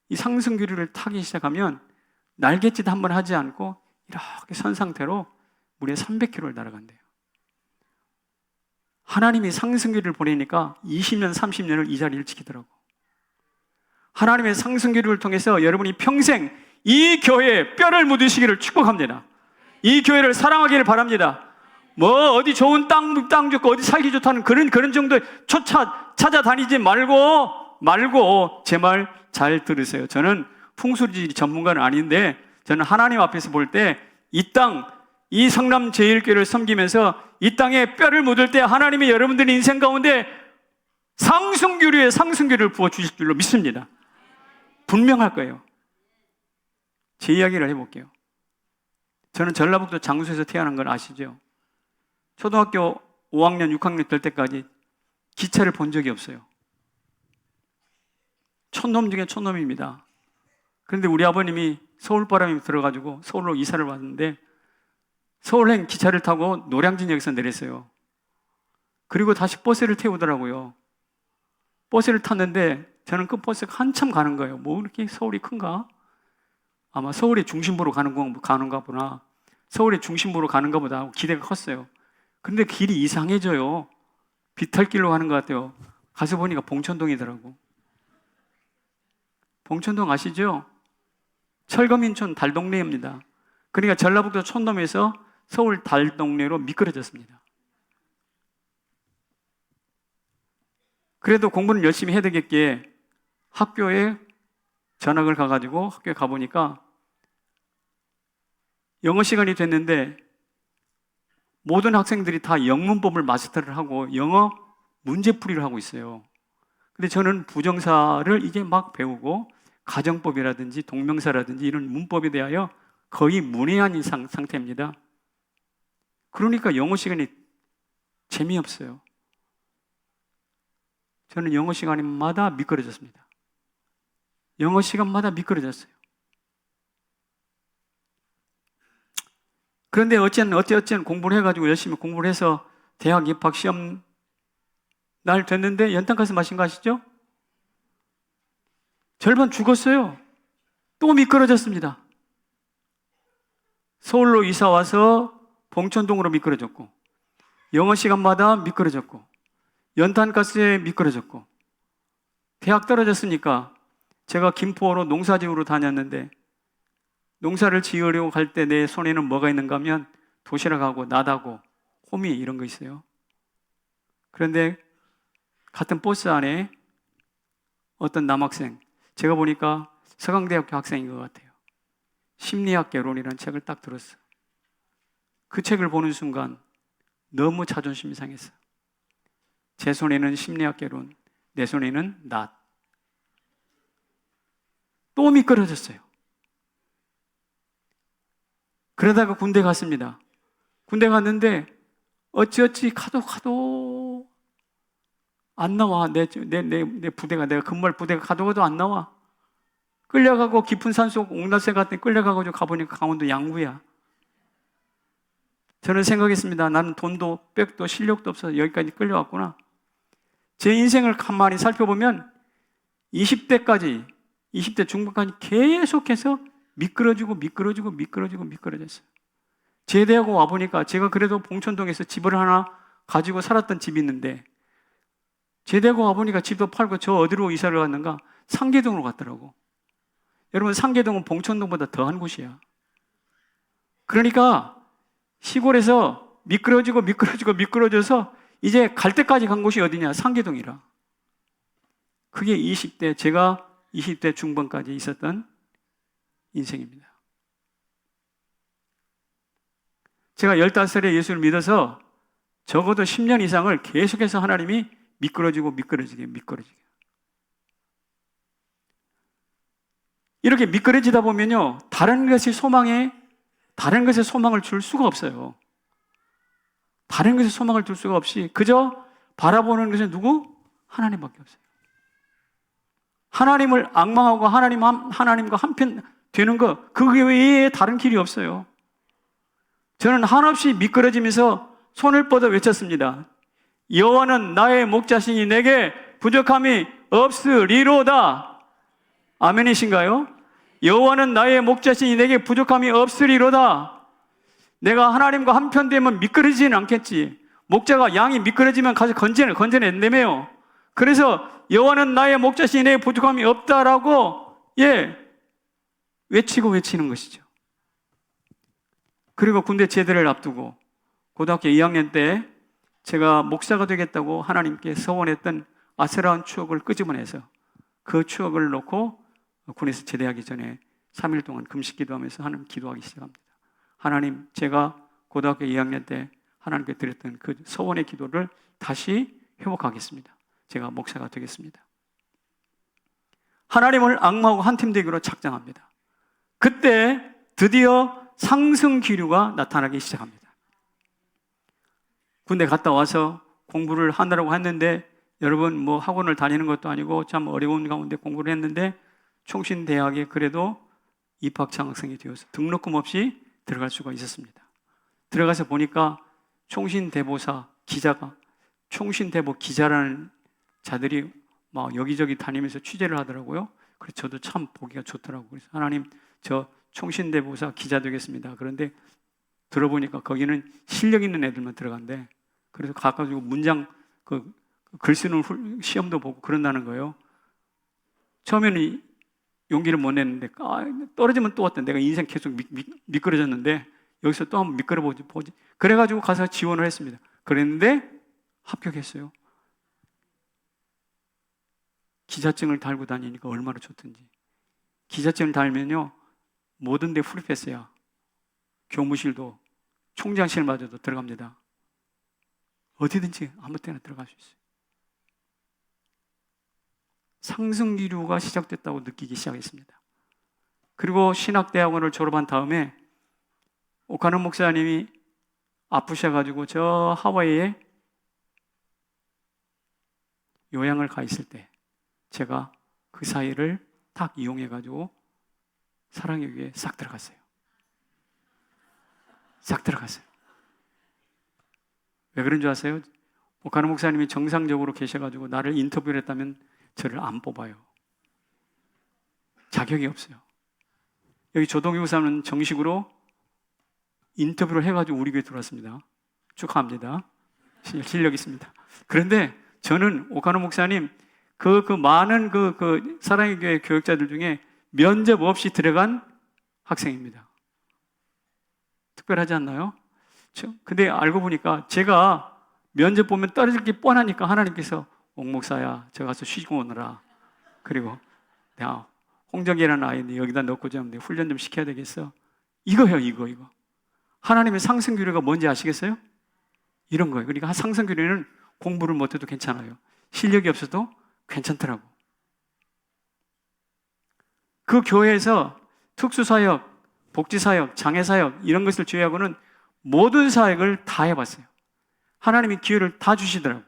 이 상승기류를 타기 시작하면 날갯짓 한번 하지 않고 이렇게 선 상태로 무려 300km를 날아간대요. 하나님이 상승기류를 보내니까 20년, 30년을 이 자리를 지키더라고. 하나님의 상승기류를 통해서 여러분이 평생 이 교회에 뼈를 묻으시기를 축복합니다. 이 교회를 사랑하기를 바랍니다. 뭐 어디 좋은 땅 좋고 어디 살기 좋다는 그런 정도의 찾아다니지 말고 제 말 잘 들으세요. 저는 풍수지리 전문가는 아닌데 저는 하나님 앞에서 볼 때 이 땅, 이 성남 제일교회를 섬기면서 이 땅에 뼈를 묻을 때 하나님이 여러분들의 인생 가운데 상승기류를 부어주실 줄로 믿습니다. 분명할 거예요. 제 이야기를 해볼게요. 저는 전라북도 장수에서 태어난 걸 아시죠? 초등학교 5학년, 6학년 될 때까지 기차를 본 적이 없어요. 촌놈 중에 촌놈입니다. 그런데 우리 아버님이 서울바람이 들어가지고 서울로 이사를 왔는데 서울행 기차를 타고 노량진역에서 내렸어요. 그리고 다시 버스를 태우더라고요. 버스를 탔는데 저는 그 버스가 한참 가는 거예요. 뭐 이렇게 서울이 큰가? 아마 서울의 중심부로 가는가 보나. 서울의 중심부로 가는가 보다 하고 기대가 컸어요. 근데 길이 이상해져요. 비탈길로 가는 것 같아요. 가서 보니까 봉천동이더라고. 봉천동 아시죠? 철거민촌 달동네입니다. 그러니까 전라북도 촌놈에서 서울 달동네로 미끄러졌습니다. 그래도 공부는 열심히 해야 되겠기에 학교에 전학을 가가지고 학교에 가보니까 영어 시간이 됐는데 모든 학생들이 다 영문법을 마스터를 하고 영어 문제풀이를 하고 있어요. 근데 저는 부정사를 이제 막 배우고 가정법이라든지 동명사라든지 이런 문법에 대하여 거의 문외한인 상태입니다. 그러니까 영어 시간이 재미없어요. 저는 영어 시간마다 미끄러졌습니다. 영어 시간마다 미끄러졌어요. 그런데 어찌어찌 공부를 해가지고 열심히 공부를 해서 대학 입학 시험 날 됐는데 연탄가스 마신 거 아시죠? 절반 죽었어요. 또 미끄러졌습니다. 서울로 이사 와서 봉천동으로 미끄러졌고 영어 시간마다 미끄러졌고 연탄가스에 미끄러졌고 대학 떨어졌으니까 제가 김포로 농사지으러 다녔는데 농사를 지으려고 갈 때 내 손에는 뭐가 있는가 하면 도시락하고 나다고 호미 이런 거 있어요. 그런데 같은 버스 안에 어떤 남학생, 제가 보니까 서강대학교 학생인 것 같아요. 심리학 개론이라는 책을 딱 들었어요. 그 책을 보는 순간 너무 자존심이 상했어요. 제 손에는 심리학 개론, 내 손에는 낫. 또 미끄러졌어요. 그러다가 군대 갔습니다. 군대 갔는데 어찌어찌 가도 안 나와. 내 부대가, 내가 근무할 부대가 가도 안 나와. 끌려가고 깊은 산속 옥나새 같은 데 끌려가고 가보니까 강원도 양구야. 저는 생각했습니다. 나는 돈도 빽도 실력도 없어서 여기까지 끌려왔구나. 제 인생을 가만히 살펴보면 20대 중반까지 계속해서 미끄러졌어요. 제대하고 와보니까 제가 그래도 봉천동에서 집을 하나 가지고 살았던 집이 있는데 제대하고 와보니까 집도 팔고 저 어디로 이사를 갔는가? 상계동으로 갔더라고. 여러분 상계동은 봉천동보다 더한 곳이야. 그러니까 시골에서 미끄러져서 이제 갈 때까지 간 곳이 어디냐? 상계동이라. 그게 제가 20대 중반까지 있었던 인생입니다. 제가 15살에 예수를 믿어서 적어도 10년 이상을 계속해서 하나님이 미끄러지게. 이렇게 미끄러지다 보면요, 다른 것에 소망을 줄 수가 없어요. 다른 것에 소망을 둘 수가 없이 그저 바라보는 것은 누구? 하나님밖에 없어요. 하나님을 앙망하고 하나님과 한편 되는 것, 그 외에 다른 길이 없어요. 저는 한없이 미끄러지면서 손을 뻗어 외쳤습니다. 여호와는 나의 목자시니 내게 부족함이 없으리로다. 아멘이신가요? 여호와는 나의 목자시니 내게 부족함이 없으리로다. 내가 하나님과 한편 되면 미끄러지지는 않겠지. 목자가 양이 미끄러지면 가서 건져낸다며요. 그래서 여호와는 나의 목자시니 내게 부족함이 없다라고 외치는 것이죠. 그리고 군대 제대를 앞두고 고등학교 2학년 때 제가 목사가 되겠다고 하나님께 서원했던 아슬아운 추억을 끄집어내서 그 추억을 놓고 군에서 제대하기 전에 3일 동안 금식 기도하면서 하나님 기도하기 시작합니다. 하나님, 제가 고등학교 2학년 때 하나님께 드렸던 그 서원의 기도를 다시 회복하겠습니다. 제가 목사가 되겠습니다. 하나님을 앙망하고 한 팀 되기로 작정합니다. 그때 드디어 상승 기류가 나타나기 시작합니다. 군대 갔다 와서 공부를 하느라고 했는데, 여러분 뭐 학원을 다니는 것도 아니고 참 어려운 가운데 공부를 했는데 총신대학에 그래도 입학 장학생이 되어서 등록금 없이 들어갈 수가 있었습니다. 들어가서 보니까 총신대보사 기자가, 총신대보 기자라는 자들이 막 여기저기 다니면서 취재를 하더라고요. 그래서 저도 참 보기가 좋더라고요. 그래서 하나님, 저 총신대보사 기자 되겠습니다. 그런데 들어보니까 거기는 실력 있는 애들만 들어간대. 그래서 가가지고 문장 글 쓰는 시험도 보고 그런다는 거예요. 처음에는 용기를 못 냈는데 떨어지면 또 왔다. 내가 인생 계속 미끄러졌는데 여기서 또 한번 미끄러 보지. 그래가지고 가서 지원을 했습니다. 그랬는데 합격했어요. 기자증을 달고 다니니까 얼마나 좋던지. 기자증을 달면요, 모든 데 풀패스야. 교무실도 총장실마저도 들어갑니다. 어디든지 아무 때나 들어갈 수 있어요. 상승기류가 시작됐다고 느끼기 시작했습니다. 그리고 신학대학원을 졸업한 다음에 오카노 목사님이 아프셔가지고 저 하와이에 요양을 가 있을 때 제가 그 사이를 딱 이용해가지고 사랑의 교회에 싹 들어갔어요. 왜 그런 줄 아세요? 오카노 목사님이 정상적으로 계셔가지고 나를 인터뷰를 했다면 저를 안 뽑아요. 자격이 없어요. 여기 조동규 목사는 정식으로 인터뷰를 해가지고 우리 교회 들어왔습니다. 축하합니다. 실력 있습니다. 그런데 저는 오카노 목사님 그 많은 사랑의 교회 교육자들 중에 면접 없이 들어간 학생입니다. 특별하지 않나요? 근데 알고 보니까 제가 면접 보면 떨어질 게 뻔하니까 하나님께서 옥목사야, 저 가서 쉬고 오느라. 그리고 내가 홍정이라는 아이인데 여기다 넣고 좀 훈련 좀 시켜야 되겠어. 이거예요, 이거. 하나님의 상승교류가 뭔지 아시겠어요? 이런 거예요. 그러니까 상승교류는 공부를 못해도 괜찮아요. 실력이 없어도 괜찮더라고. 그 교회에서 특수사역, 복지사역, 장애사역 이런 것을 제외하고는 모든 사역을 다 해봤어요. 하나님이 기회를 다 주시더라고요.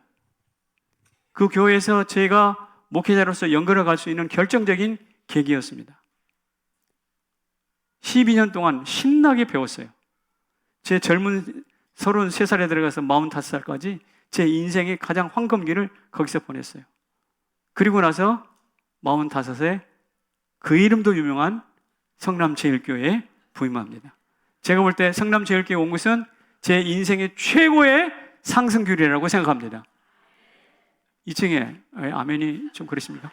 그 교회에서 제가 목회자로서 연결해 갈 수 있는 결정적인 계기였습니다. 12년 동안 신나게 배웠어요. 제 젊은 33살에 들어가서 45살까지 제 인생의 가장 황금기를 거기서 보냈어요. 그리고 나서 45세 그 이름도 유명한 성남제일교회에 부임합니다. 제가 볼 때 성남제일교회 온 것은 제 인생의 최고의 상승교회라고 생각합니다. 2층에 아멘이 좀 그러십니까?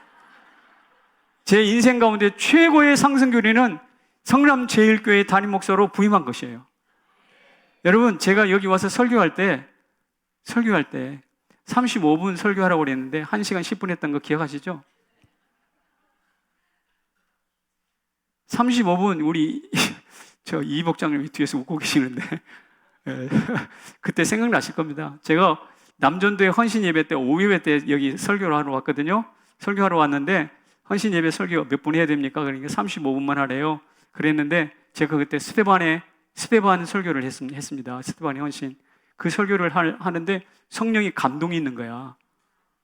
제 인생 가운데 최고의 상승교회는 성남제일교회 담임 목사로 부임한 것이에요. 여러분, 제가 여기 와서 설교할 때 35분 설교하라고 그랬는데 1시간 10분 했던 거 기억하시죠? 35분 우리 저 이 목장님이 뒤에서 웃고 계시는데 예, 그때 생각나실 겁니다. 제가 남전도의 헌신 예배 때 오후 예배 때 여기 설교를 하러 왔거든요. 설교하러 왔는데 헌신 예배 설교 몇 분 해야 됩니까? 그러니까 35분만 하래요. 그랬는데 제가 그때 스데반 설교를 했습니다. 스데반의 헌신. 그 설교를 하는데 성령이 감동이 있는 거야.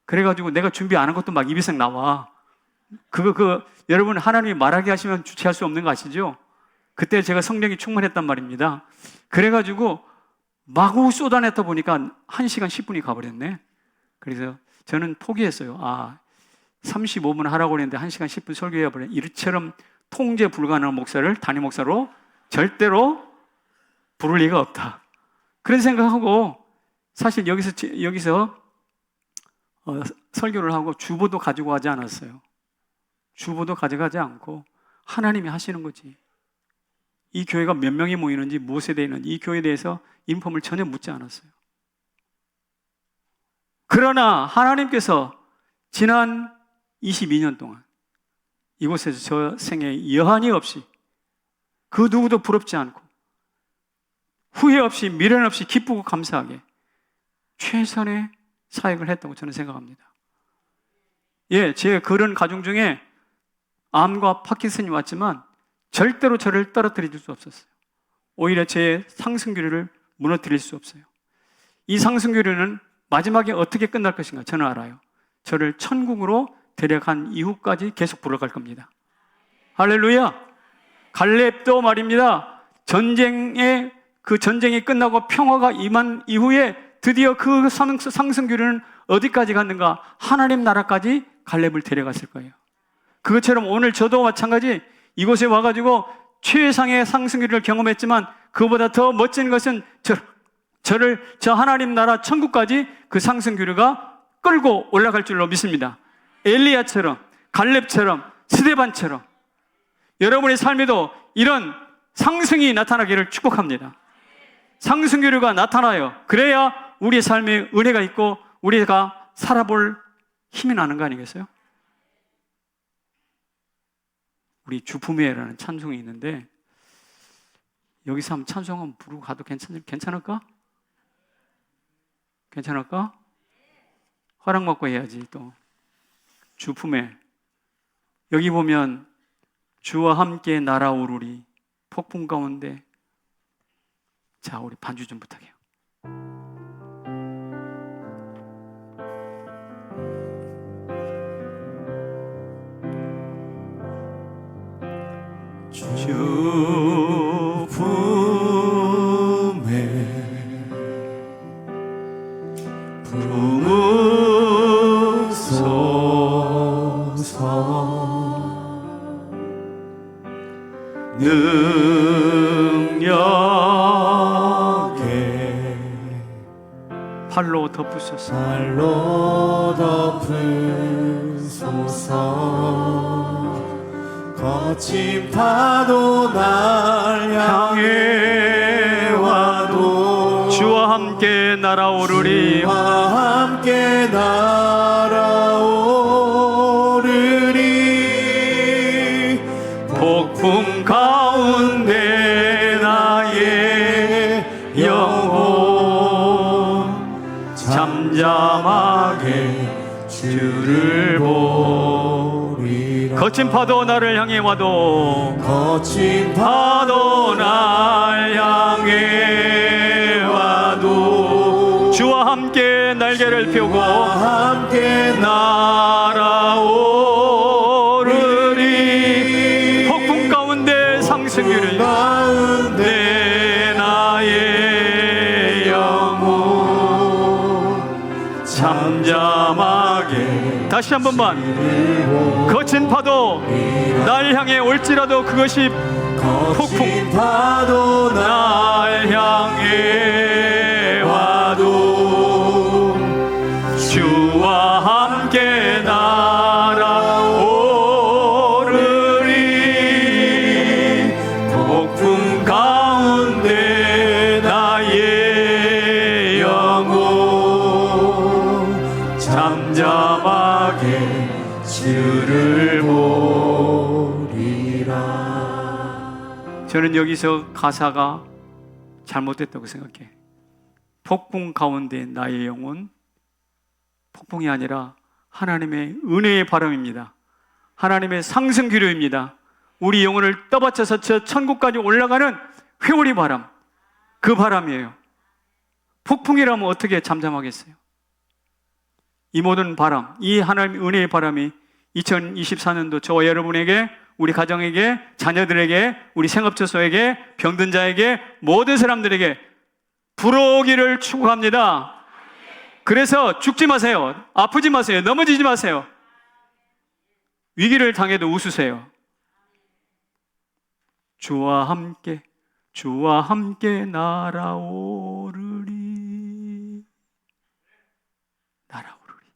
그래가지고 내가 준비 안 한 것도 막 입에서 나와. 여러분 하나님이 말하게 하시면 주체할 수 없는 거 아시죠? 그때 제가 성령이 충만했단 말입니다. 그래가지고 마구 쏟아냈다 보니까 1시간 10분이 가버렸네. 그래서 저는 포기했어요. 35분 하라고 했는데 1시간 10분 설교해야 버려. 이처럼 통제 불가능한 목사를 담임 목사로 절대로 부를 리가 없다. 그런 생각하고 사실 여기서 설교를 하고 주보도 가지고 가지 않았어요. 주보도 가져가지 않고 하나님이 하시는 거지. 이 교회가 몇 명이 모이는지 무엇에 대해서는 이 교회에 대해서 인폼을 전혀 묻지 않았어요. 그러나 하나님께서 지난 22년 동안 이곳에서 저 생에 여한이 없이 그 누구도 부럽지 않고 후회 없이 미련 없이 기쁘고 감사하게 최선의 사역을 했다고 저는 생각합니다. 제 그런 가정 중에 암과 파킨슨이 왔지만 절대로 저를 떨어뜨릴 수 없었어요. 오히려 제 상승교류를 무너뜨릴 수 없어요. 이 상승교류는 마지막에 어떻게 끝날 것인가 저는 알아요. 저를 천국으로 데려간 이후까지 계속 불어갈 겁니다. 할렐루야! 갈렙도 말입니다. 전쟁이 끝나고 평화가 임한 이후에 드디어 그 상승교류는 어디까지 갔는가? 하나님 나라까지 갈렙을 데려갔을 거예요. 그것처럼 오늘 저도 마찬가지 이곳에 와가지고 최상의 상승교류를 경험했지만 그보다 더 멋진 것은 저 하나님 나라 천국까지 그 상승교류가 끌고 올라갈 줄로 믿습니다. 엘리야처럼, 갈렙처럼, 스데반처럼 여러분의 삶에도 이런 상승이 나타나기를 축복합니다. 상승교류가 나타나요. 그래야 우리의 삶에 은혜가 있고 우리가 살아볼 힘이 나는 거 아니겠어요? 우리 주품회라는 찬송이 있는데 여기서 한번 찬송 한번 부르고 가도 괜찮을까? 괜찮을까? 허락받고 해야지. 또 주품회 여기 보면 주와 함께 날아오르리 폭풍 가운데. 자, 우리 반주 좀 부탁해요. 주품에 부으소서 능력에 팔로 덮으소서. 발로 덮으소서 거친 파도 날 향해 와도 주와 함께 날아오르리. 주와 함께 날아오르리 폭풍 가운데 나의 영혼 잠잠하게 주를 보리라 거친 파도 나를 향해 와도 거친 파도 날 향해 와도 주와 함께 날개를 펴고 함께 날아오르리 폭풍 가운데 상승률을 가운데 나의 영혼 잠잠하게. 다시 한 번만. 거친 파도 날 향해 올지라도 그것이 폭풍 파도 날 향해 와도 주와 함께 날아오르리 폭풍 가운데 나의 영혼 잠잠하게 주를 보리라. 저는 여기서 가사가 잘못됐다고 생각해. 폭풍 가운데 나의 영혼, 폭풍이 아니라 하나님의 은혜의 바람입니다. 하나님의 상승 기류입니다. 우리 영혼을 떠받쳐서 저 천국까지 올라가는 회오리 바람, 그 바람이에요. 폭풍이라면 어떻게 잠잠하겠어요? 이 모든 바람, 이 하나님의 은혜의 바람이 2024년도 저와 여러분에게, 우리 가정에게, 자녀들에게, 우리 생업처소에게, 병든 자에게, 모든 사람들에게 불어오기를 축복합니다. 그래서 죽지 마세요. 아프지 마세요. 넘어지지 마세요. 위기를 당해도 웃으세요. 주와 함께 날아오르리. 날아오르리.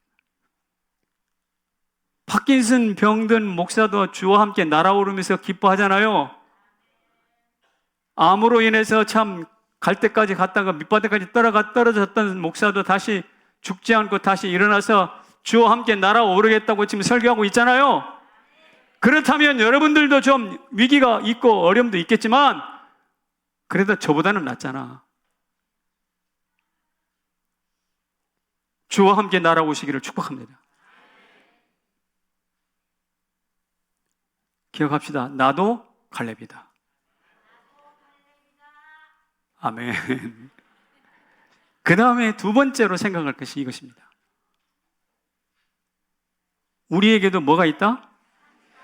파킨슨 병든 목사도 주와 함께 날아오르면서 기뻐하잖아요. 암으로 인해서 참 갈 때까지 갔다가 밑바닥까지 떨어졌던 목사도 다시 죽지 않고 다시 일어나서 주와 함께 날아오르겠다고 지금 설교하고 있잖아요. 그렇다면 여러분들도 좀 위기가 있고 어려움도 있겠지만 그래도 저보다는 낫잖아. 주와 함께 날아오시기를 축복합니다. 기억합시다. 나도 갈렙이다. 아멘. 그 다음에 두 번째로 생각할 것이 이것입니다. 우리에게도 뭐가 있다?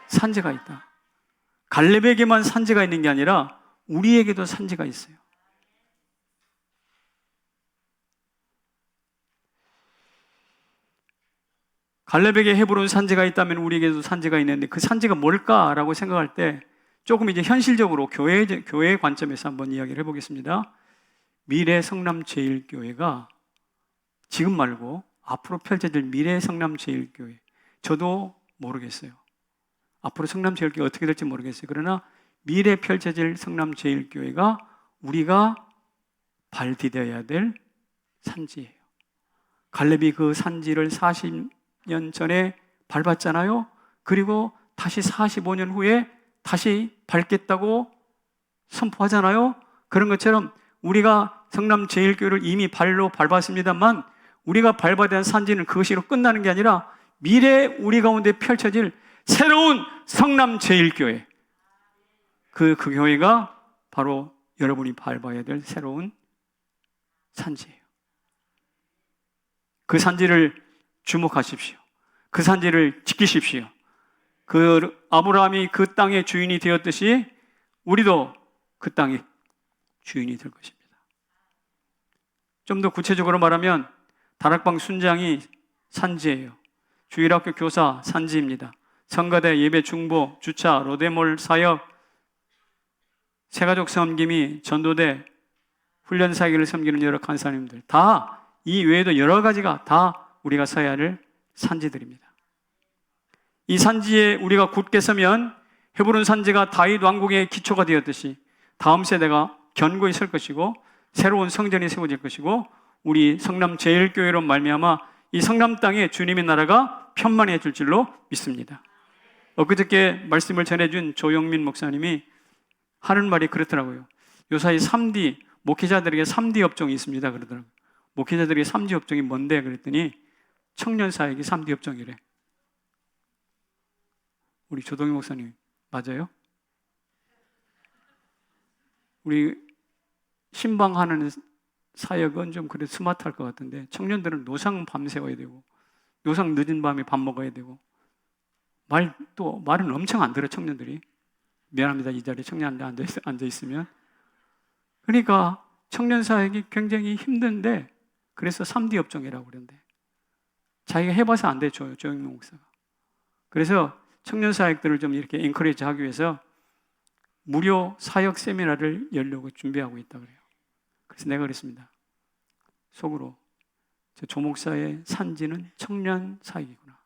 산지가 있다. 갈렙에게만 산지가 있는 게 아니라 우리에게도 산지가 있어요. 갈렙에게 헤브론 산지가 있다면 우리에게도 산지가 있는데 그 산지가 뭘까라고 생각할 때 조금 이제 현실적으로 교회의 관점에서 한번 이야기를 해보겠습니다. 미래 성남제일교회가 지금 말고 앞으로 펼쳐질 미래 성남제일교회, 저도 모르겠어요. 앞으로 성남제일교회 어떻게 될지 모르겠어요. 그러나 미래 펼쳐질 성남제일교회가 우리가 발 디뎌야 될 산지예요. 갈렙이 그 산지를 40년 전에 밟았잖아요. 그리고 다시 45년 후에 다시 밟겠다고 선포하잖아요. 그런 것처럼 우리가 성남제일교회를 이미 발로 밟았습니다만 우리가 밟아야 될 산지는 그것으로 끝나는 게 아니라 미래 우리 가운데 펼쳐질 새로운 성남제일교회, 그 교회가 바로 여러분이 밟아야 될 새로운 산지예요. 그 산지를 주목하십시오. 그 산지를 지키십시오. 그 아브라함이 그 땅의 주인이 되었듯이 우리도 그 땅의 주인이 될 것입니다. 좀 더 구체적으로 말하면 다락방 순장이 산지예요. 주일학교 교사 산지입니다. 성가대 예배 중보, 주차, 로데몰 사역, 새가족 섬김이, 전도대, 훈련 사역을 섬기는 여러 간사님들, 다 이 외에도 여러 가지가 다 우리가 서야 할 산지들입니다. 이 산지에 우리가 굳게 서면 헤브론 산지가 다윗 왕국의 기초가 되었듯이 다음 세대가 견고히 설 것이고 새로운 성전이 세워질 것이고 우리 성남제일교회로 말미암아 이 성남 땅에 주님의 나라가 편만해질 줄로 믿습니다. 엊그저께 말씀을 전해준 조영민 목사님이 하는 말이 그렇더라고요. 요사이 3D, 목회자들에게 3D 업종이 있습니다 그러더라고요. 목회자들에게 3D 업종이 뭔데 그랬더니 청년사역이 3D 업종이래. 우리 조동희 목사님 맞아요? 우리 신방하는 사역은 좀 그래 스마트할 것 같은데 청년들은 노상 밤새워야 되고 노상 늦은 밤에 밥 먹어야 되고 말은 엄청 안 들어 청년들이. 미안합니다. 이 자리에 청년한테 앉아있으면. 그러니까 청년 사역이 굉장히 힘든데 그래서 3D 업종이라고 그러는데 자기가 해봐서 안 돼, 조영민 목사가. 그래서 청년 사역들을 좀 이렇게 엔커리지 하기 위해서 무료 사역 세미나를 열려고 준비하고 있다 그래요. 그래서 내가 그랬습니다. 속으로 저 조 목사의 산지는 청년 사역이구나.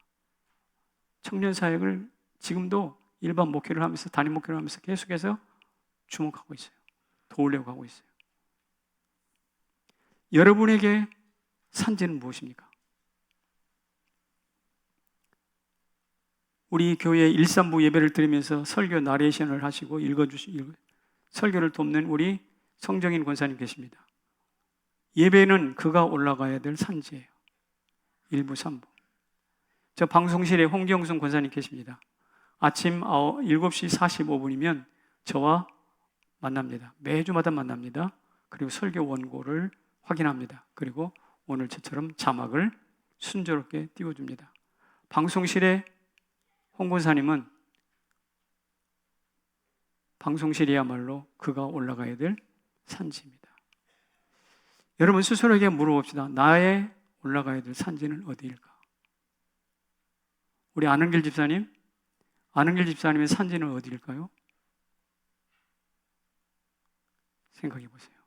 청년 사역을 지금도 일반 목회를 하면서 담임 목회를 하면서 계속해서 주목하고 있어요. 도우려고 하고 있어요. 여러분에게 산지는 무엇입니까? 우리 교회 일산부 예배를 드리면서 설교 나레이션을 하시고 설교를 돕는 우리 성정인 권사님 계십니다. 예배는 그가 올라가야 될 산지예요. 1부, 3부. 저 방송실에 홍경순 권사님 계십니다. 아침 7시 45분이면 저와 만납니다. 매주마다 만납니다. 그리고 설교 원고를 확인합니다. 그리고 오늘 저처럼 자막을 순조롭게 띄워줍니다. 방송실에 홍 권사님은 방송실이야말로 그가 올라가야 될 산지입니다. 여러분 스스로에게 물어봅시다. 나의 올라가야 될 산지는 어디일까? 우리 안은길 집사님의 산지는 어디일까요? 생각해 보세요.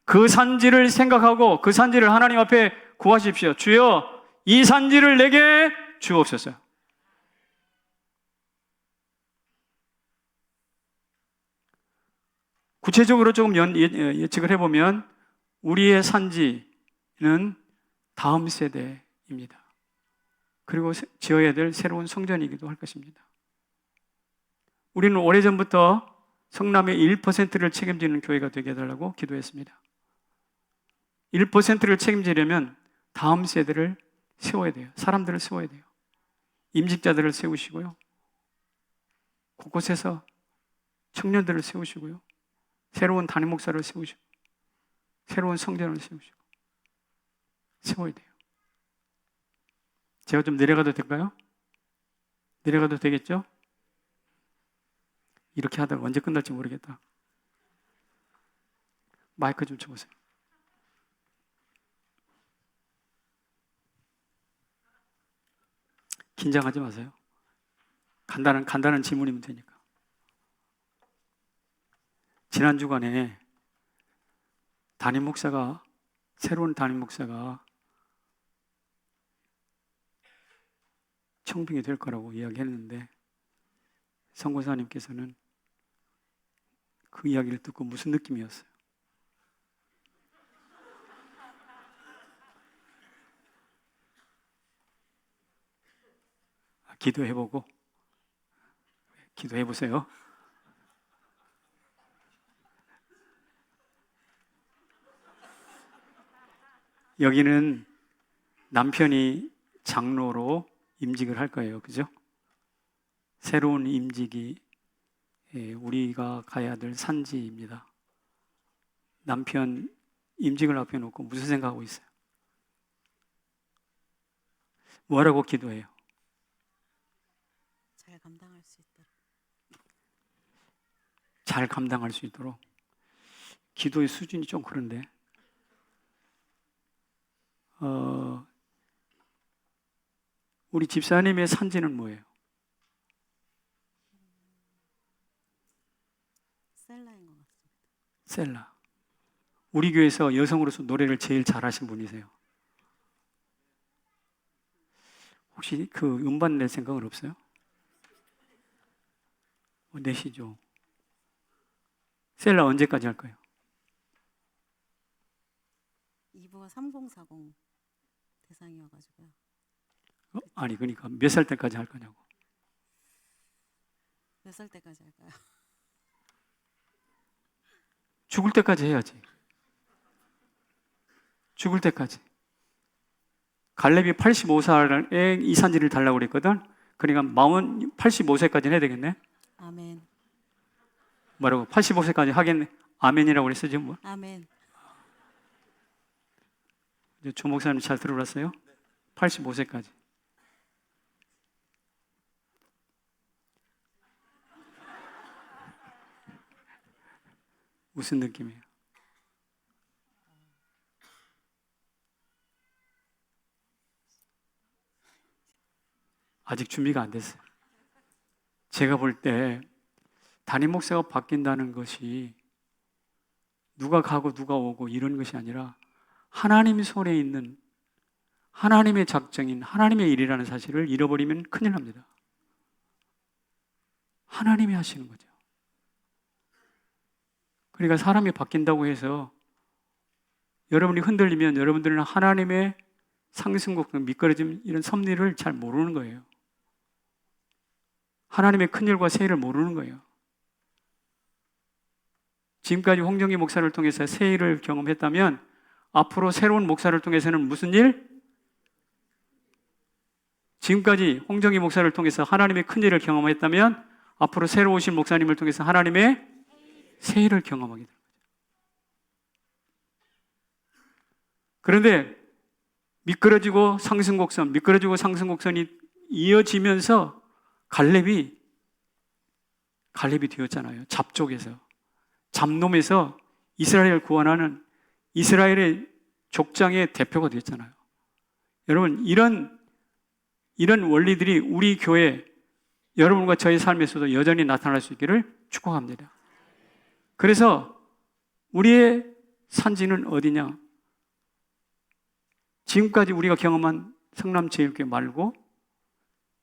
그 산지를 생각하고 그 산지를 하나님 앞에 구하십시오. 주여, 이 산지를 내게 주옵소서. 구체적으로 조금 예측을 해보면 우리의 산지는 다음 세대입니다. 그리고 지어야 될 새로운 성전이기도 할 것입니다. 우리는 오래전부터 성남의 1%를 책임지는 교회가 되게 해달라고 기도했습니다. 1%를 책임지려면 다음 세대를 세워야 돼요. 사람들을 세워야 돼요. 임직자들을 세우시고요. 곳곳에서 청년들을 세우시고요. 새로운 담임 목사를 세우시고 새로운 성전을 세우시고 세워야 돼요. 제가 좀 내려가도 될까요? 내려가도 되겠죠? 이렇게 하다가 언제 끝날지 모르겠다. 마이크 좀 쳐보세요. 긴장하지 마세요. 간단한 질문이면 되니까. 지난 주간에 새로운 담임 목사가 청빙이 될 거라고 이야기했는데 선교사님께서는 그 이야기를 듣고 무슨 느낌이었어요? 기도해보세요. 여기는 남편이 장로로 임직을 할 거예요. 그죠? 새로운 임직이 우리가 가야 될 산지입니다. 남편 임직을 앞에 놓고 무슨 생각하고 있어요? 뭐라고 기도해요? 잘 감당할 수 있도록. 잘 감당할 수 있도록. 기도의 수준이 좀 그런데 우리 집사님의 산지는 뭐예요? 셀라인 것 같습니다. 셀라. 우리 교회에서 여성으로서 노래를 제일 잘하신 분이세요. 혹시 그 음반 낼 생각은 없어요? 내시죠. 셀라 언제까지 할 거예요? 2부가 3040 대상이어가지고요. 아니 그러니까 몇 살 때까지 할 거냐고. 몇 살 때까지 할까요? 죽을 때까지 해야지. 죽을 때까지. 갈렙이 85살에 이 산지를 달라고 그랬거든. 그러니까 85세까지는 해야 되겠네. 아멘. 뭐라고? 85세까지 하겠네. 아멘이라고 그랬어 지금 뭐? 아멘. 조 목사님 잘 들어봤어요? 85세까지. 무슨 느낌이에요? 아직 준비가 안 됐어요. 제가 볼 때 담임 목사가 바뀐다는 것이 누가 가고 누가 오고 이런 것이 아니라 하나님 손에 있는 하나님의 작정인 하나님의 일이라는 사실을 잃어버리면 큰일 납니다. 하나님이 하시는 거죠. 그러니까 사람이 바뀐다고 해서 여러분이 흔들리면 여러분들은 하나님의 상승곡, 미끄러짐 이런 섭리를 잘 모르는 거예요. 하나님의 큰일과 세일을 모르는 거예요. 지금까지 홍정기 목사를 통해서 새 일을 경험했다면 앞으로 새로운 목사를 통해서는 무슨 일? 지금까지 홍정기 목사를 통해서 하나님의 큰 일을 경험했다면 앞으로 새로 오신 목사님을 통해서 하나님의 새 일을 경험하게 됩니다. 그런데 미끄러지고 상승곡선이 이어지면서 갈렙이 되었잖아요. 잡족에서, 잡놈에서 이스라엘을 구원하는 이스라엘의 족장의 대표가 되었잖아요. 여러분, 이런 원리들이 우리 교회 여러분과 저의 삶에서도 여전히 나타날 수 있기를 축복합니다. 그래서 우리의 산지는 어디냐? 지금까지 우리가 경험한 성남제일교회 말고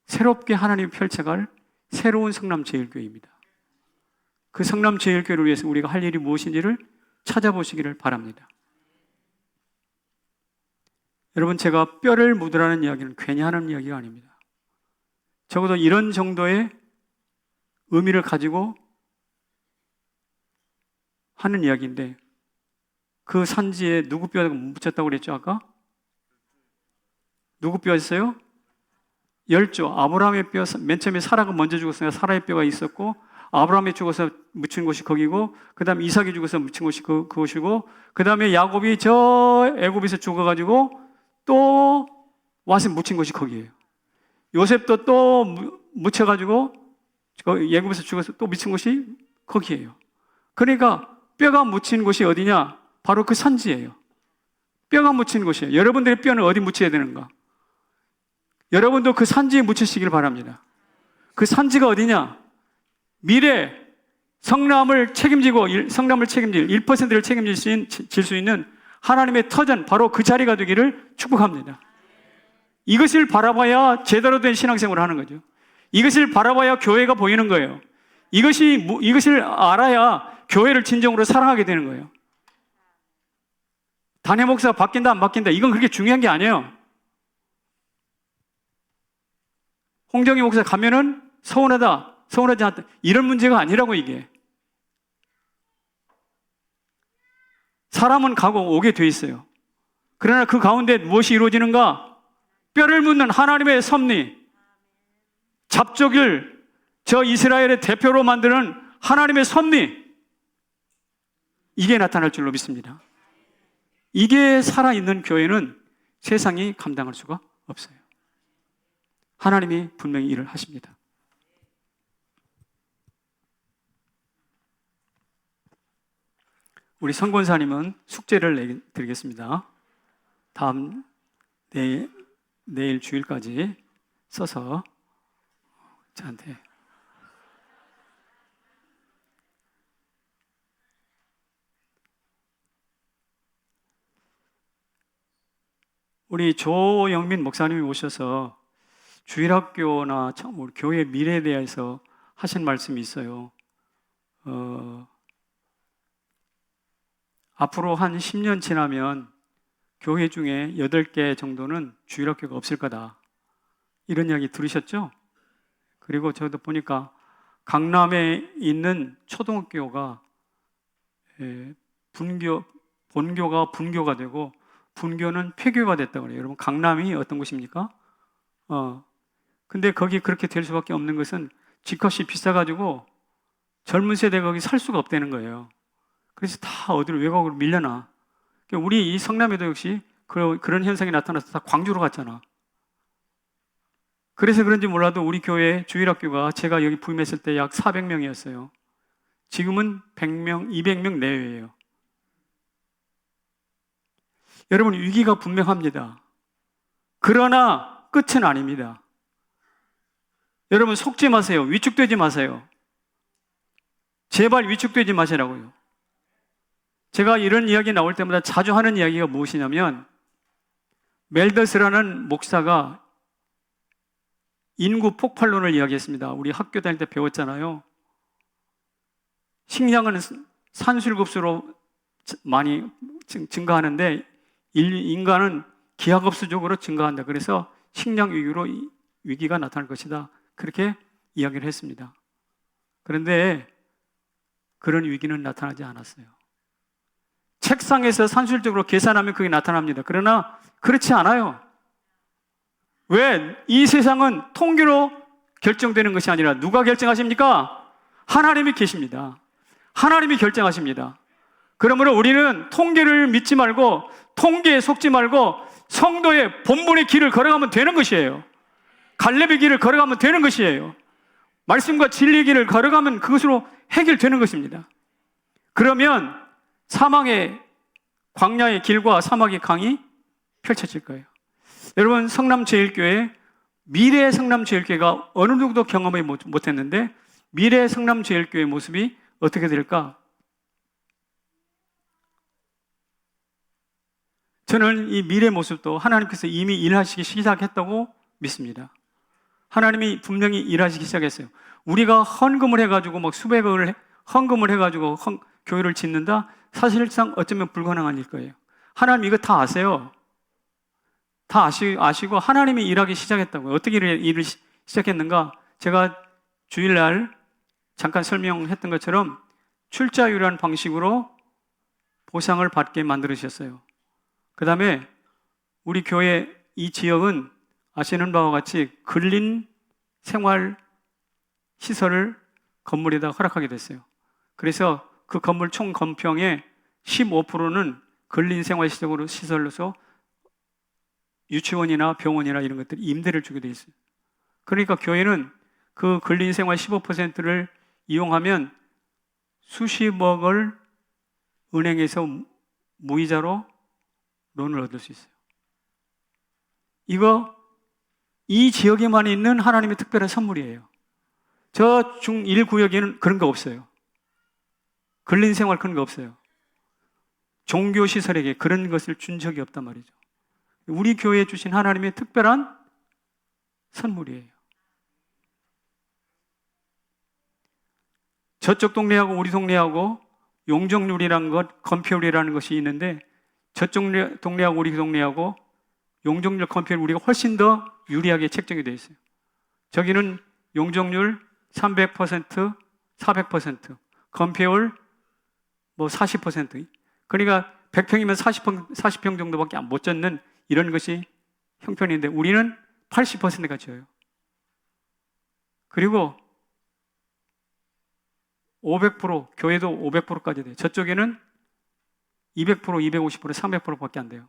새롭게 하나님이 펼쳐갈 새로운 성남제일교회입니다. 그 성남제일교회를 위해서 우리가 할 일이 무엇인지를 찾아보시기를 바랍니다. 여러분, 제가 뼈를 묻으라는 이야기는 괜히 하는 이야기가 아닙니다. 적어도 이런 정도의 의미를 가지고 하는 이야기인데, 그 산지에 누구 뼈가 묻혔다고 그랬죠, 아까? 누구 뼈였어요? 10조. 아브라함의 뼈, 맨 처음에 사라가 먼저 죽었으니까 사라의 뼈가 있었고, 아브라함이 죽어서 묻힌 곳이 거기고, 그 다음에 이삭이 죽어서 묻힌 곳이 그곳이고, 그 다음에 야곱이 저 애굽에서 죽어가지고 또 와서 묻힌 곳이 거기예요. 요셉도 또 묻혀가지고 애굽에서 죽어서 또 묻힌 곳이 거기예요. 그러니까 뼈가 묻힌 곳이 어디냐? 바로 그 산지예요. 뼈가 묻힌 곳이에요. 여러분들의 뼈는 어디 묻혀야 되는가? 여러분도 그 산지에 묻히시길 바랍니다. 그 산지가 어디냐? 미래 성남을 책임질 1%를 책임질 수 있는 하나님의 터전, 바로 그 자리가 되기를 축복합니다. 이것을 바라봐야 제대로 된 신앙생활을 하는 거죠. 이것을 바라봐야 교회가 보이는 거예요. 이것을 알아야 교회를 진정으로 사랑하게 되는 거예요. 단회 목사가 바뀐다 안 바뀐다, 이건 그렇게 중요한 게 아니에요. 홍정희 목사 가면은 서운하지 않다, 이런 문제가 아니라고. 이게 사람은 가고 오게 돼 있어요. 그러나 그 가운데 무엇이 이루어지는가? 뼈를 묻는 하나님의 섭리, 잡족을 저 이스라엘의 대표로 만드는 하나님의 섭리, 이게 나타날 줄로 믿습니다. 이게 살아있는 교회는 세상이 감당할 수가 없어요. 하나님이 분명히 일을 하십니다. 우리 선권사님은 숙제를 드리겠습니다. 내일 주일까지 써서 저한테. 우리 조영민 목사님이 오셔서 주일학교나 우리 교회 미래에 대해서 하신 말씀이 있어요. 앞으로 한 10년 지나면 교회 중에 8개 정도는 주일학교가 없을 거다, 이런 이야기 들으셨죠? 그리고 저도 보니까 강남에 있는 초등학교가 본교가 분교가 되고 분교는 폐교가 됐다고 그래요. 여러분, 강남이 어떤 곳입니까? 근데 거기 그렇게 될 수밖에 없는 것은 집값이 비싸가지고 젊은 세대가 거기 살 수가 없다는 거예요. 그래서 다 어디로 외곽으로 밀려나. 우리 이 성남에도 역시 그런 현상이 나타나서 다 광주로 갔잖아. 그래서 그런지 몰라도 우리 교회 주일학교가 제가 여기 부임했을 때 약 400명이었어요. 지금은 100명, 200명 내외예요. 여러분, 위기가 분명합니다. 그러나 끝은 아닙니다. 여러분, 속지 마세요. 위축되지 마세요. 제발 위축되지 마시라고요. 제가 이런 이야기 나올 때마다 자주 하는 이야기가 무엇이냐면, 멜더스라는 목사가 인구 폭발론을 이야기했습니다. 우리 학교 다닐 때 배웠잖아요. 식량은 산술급수로 많이 증가하는데 인간은 기하급수적으로 증가한다. 그래서 식량 위기가 나타날 것이다. 그렇게 이야기를 했습니다. 그런데 그런 위기는 나타나지 않았어요. 책상에서 산술적으로 계산하면 그게 나타납니다. 그러나 그렇지 않아요. 왜? 이 세상은 통계로 결정되는 것이 아니라 누가 결정하십니까? 하나님이 계십니다. 하나님이 결정하십니다. 그러므로 우리는 통계를 믿지 말고 통계에 속지 말고 성도의 본분의 길을 걸어가면 되는 것이에요. 갈렙의 길을 걸어가면 되는 것이에요. 말씀과 진리의 길을 걸어가면 그것으로 해결되는 것입니다. 그러면 사망의 광야의 길과 사막의 강이 펼쳐질 거예요. 여러분, 성남제일교회, 미래의 성남제일교회가 어느 누구도 경험을 못했는데 미래의 성남제일교회의 모습이 어떻게 될까? 저는 이 미래의 모습도 하나님께서 이미 일하시기 시작했다고 믿습니다. 하나님이 분명히 일하시기 시작했어요. 우리가 헌금을 해가지고 막 수백억을 헌금을 해가지고 교회를 짓는다? 사실상 어쩌면 불가능한 일 거예요. 하나님 이거 다 아세요. 다 아시고 하나님이 일하기 시작했다고요. 어떻게 일을 시작했는가? 제가 주일날 잠깐 설명했던 것처럼 출자율이라는 방식으로 보상을 받게 만들으셨어요. 그 다음에 우리 교회 이 지역은 아시는 바와 같이 근린 생활 시설을 건물에다 허락하게 됐어요. 그래서 그 건물 총 건평의 15%는 근린 생활 시설로서 유치원이나 병원이나 이런 것들이 임대를 주게 돼 있어요. 그러니까 교회는 그 근린 생활 15%를 이용하면 수십억을 은행에서 무이자로 론을 얻을 수 있어요. 이 지역에만 있는 하나님의 특별한 선물이에요. 저 중1 구역에는 그런 거 없어요. 근린 생활 그런 거 없어요. 종교 시설에게 그런 것을 준 적이 없단 말이죠. 우리 교회에 주신 하나님의 특별한 선물이에요. 저쪽 동네하고 우리 동네하고 용적률이라는 것, 건폐율이라는 것이 있는데 저쪽 동네하고 우리 동네하고 용적률, 건폐율 우리가 훨씬 더 유리하게 책정이 되어 있어요. 저기는 용적률 300%, 400%, 건폐율 뭐 40%. 그러니까 100평이면 40평 정도밖에 못 젖는 이런 것이 형편인데 우리는 80%가 져요. 그리고 500%, 교회도 500%까지 돼요. 저쪽에는 200%, 250%, 300%밖에 안 돼요.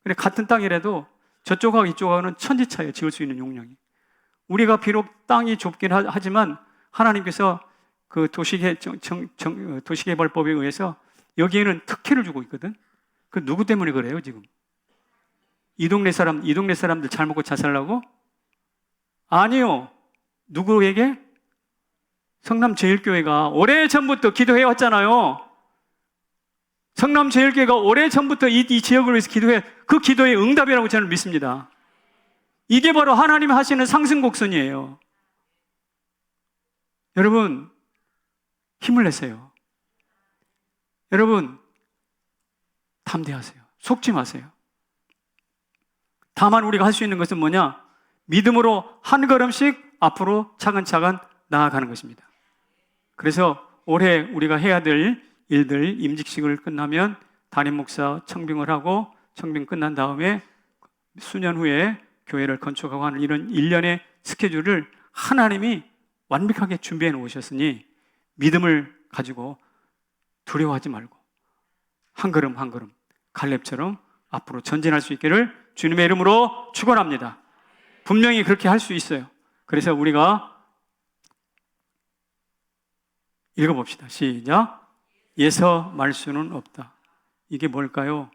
근데 같은 땅이라도 저쪽하고 이쪽하고는 천지 차이에요. 지을 수 있는 용량이. 우리가 비록 땅이 좁긴 하지만 하나님께서 그 도시개발법에 의해서 여기에는 특혜를 주고 있거든. 그 누구 때문에 그래요, 지금? 이 동네 사람들 잘 먹고 잘 살라고? 아니요. 누구에게? 성남제일교회가 오래전부터 기도해 왔잖아요. 성남제일교회가 오래전부터 이 지역을 위해서 기도해, 그 기도의 응답이라고 저는 믿습니다. 이게 바로 하나님 하시는 상승곡선이에요. 여러분, 힘을 내세요. 여러분, 담대하세요. 속지 마세요. 다만 우리가 할 수 있는 것은 뭐냐? 믿음으로 한 걸음씩 앞으로 차근차근 나아가는 것입니다. 그래서 올해 우리가 해야 될 일들, 임직식을 끝나면 담임 목사 청빙을 하고 청빙 끝난 다음에 수년 후에 교회를 건축하고 하는 이런 일련의 스케줄을 하나님이 완벽하게 준비해 놓으셨으니 믿음을 가지고 두려워하지 말고 한 걸음 한 걸음 갈렙처럼 앞으로 전진할 수 있기를 주님의 이름으로 축원합니다. 분명히 그렇게 할 수 있어요. 그래서 우리가 읽어봅시다. 시작. 예서 말 수는 없다. 이게 뭘까요?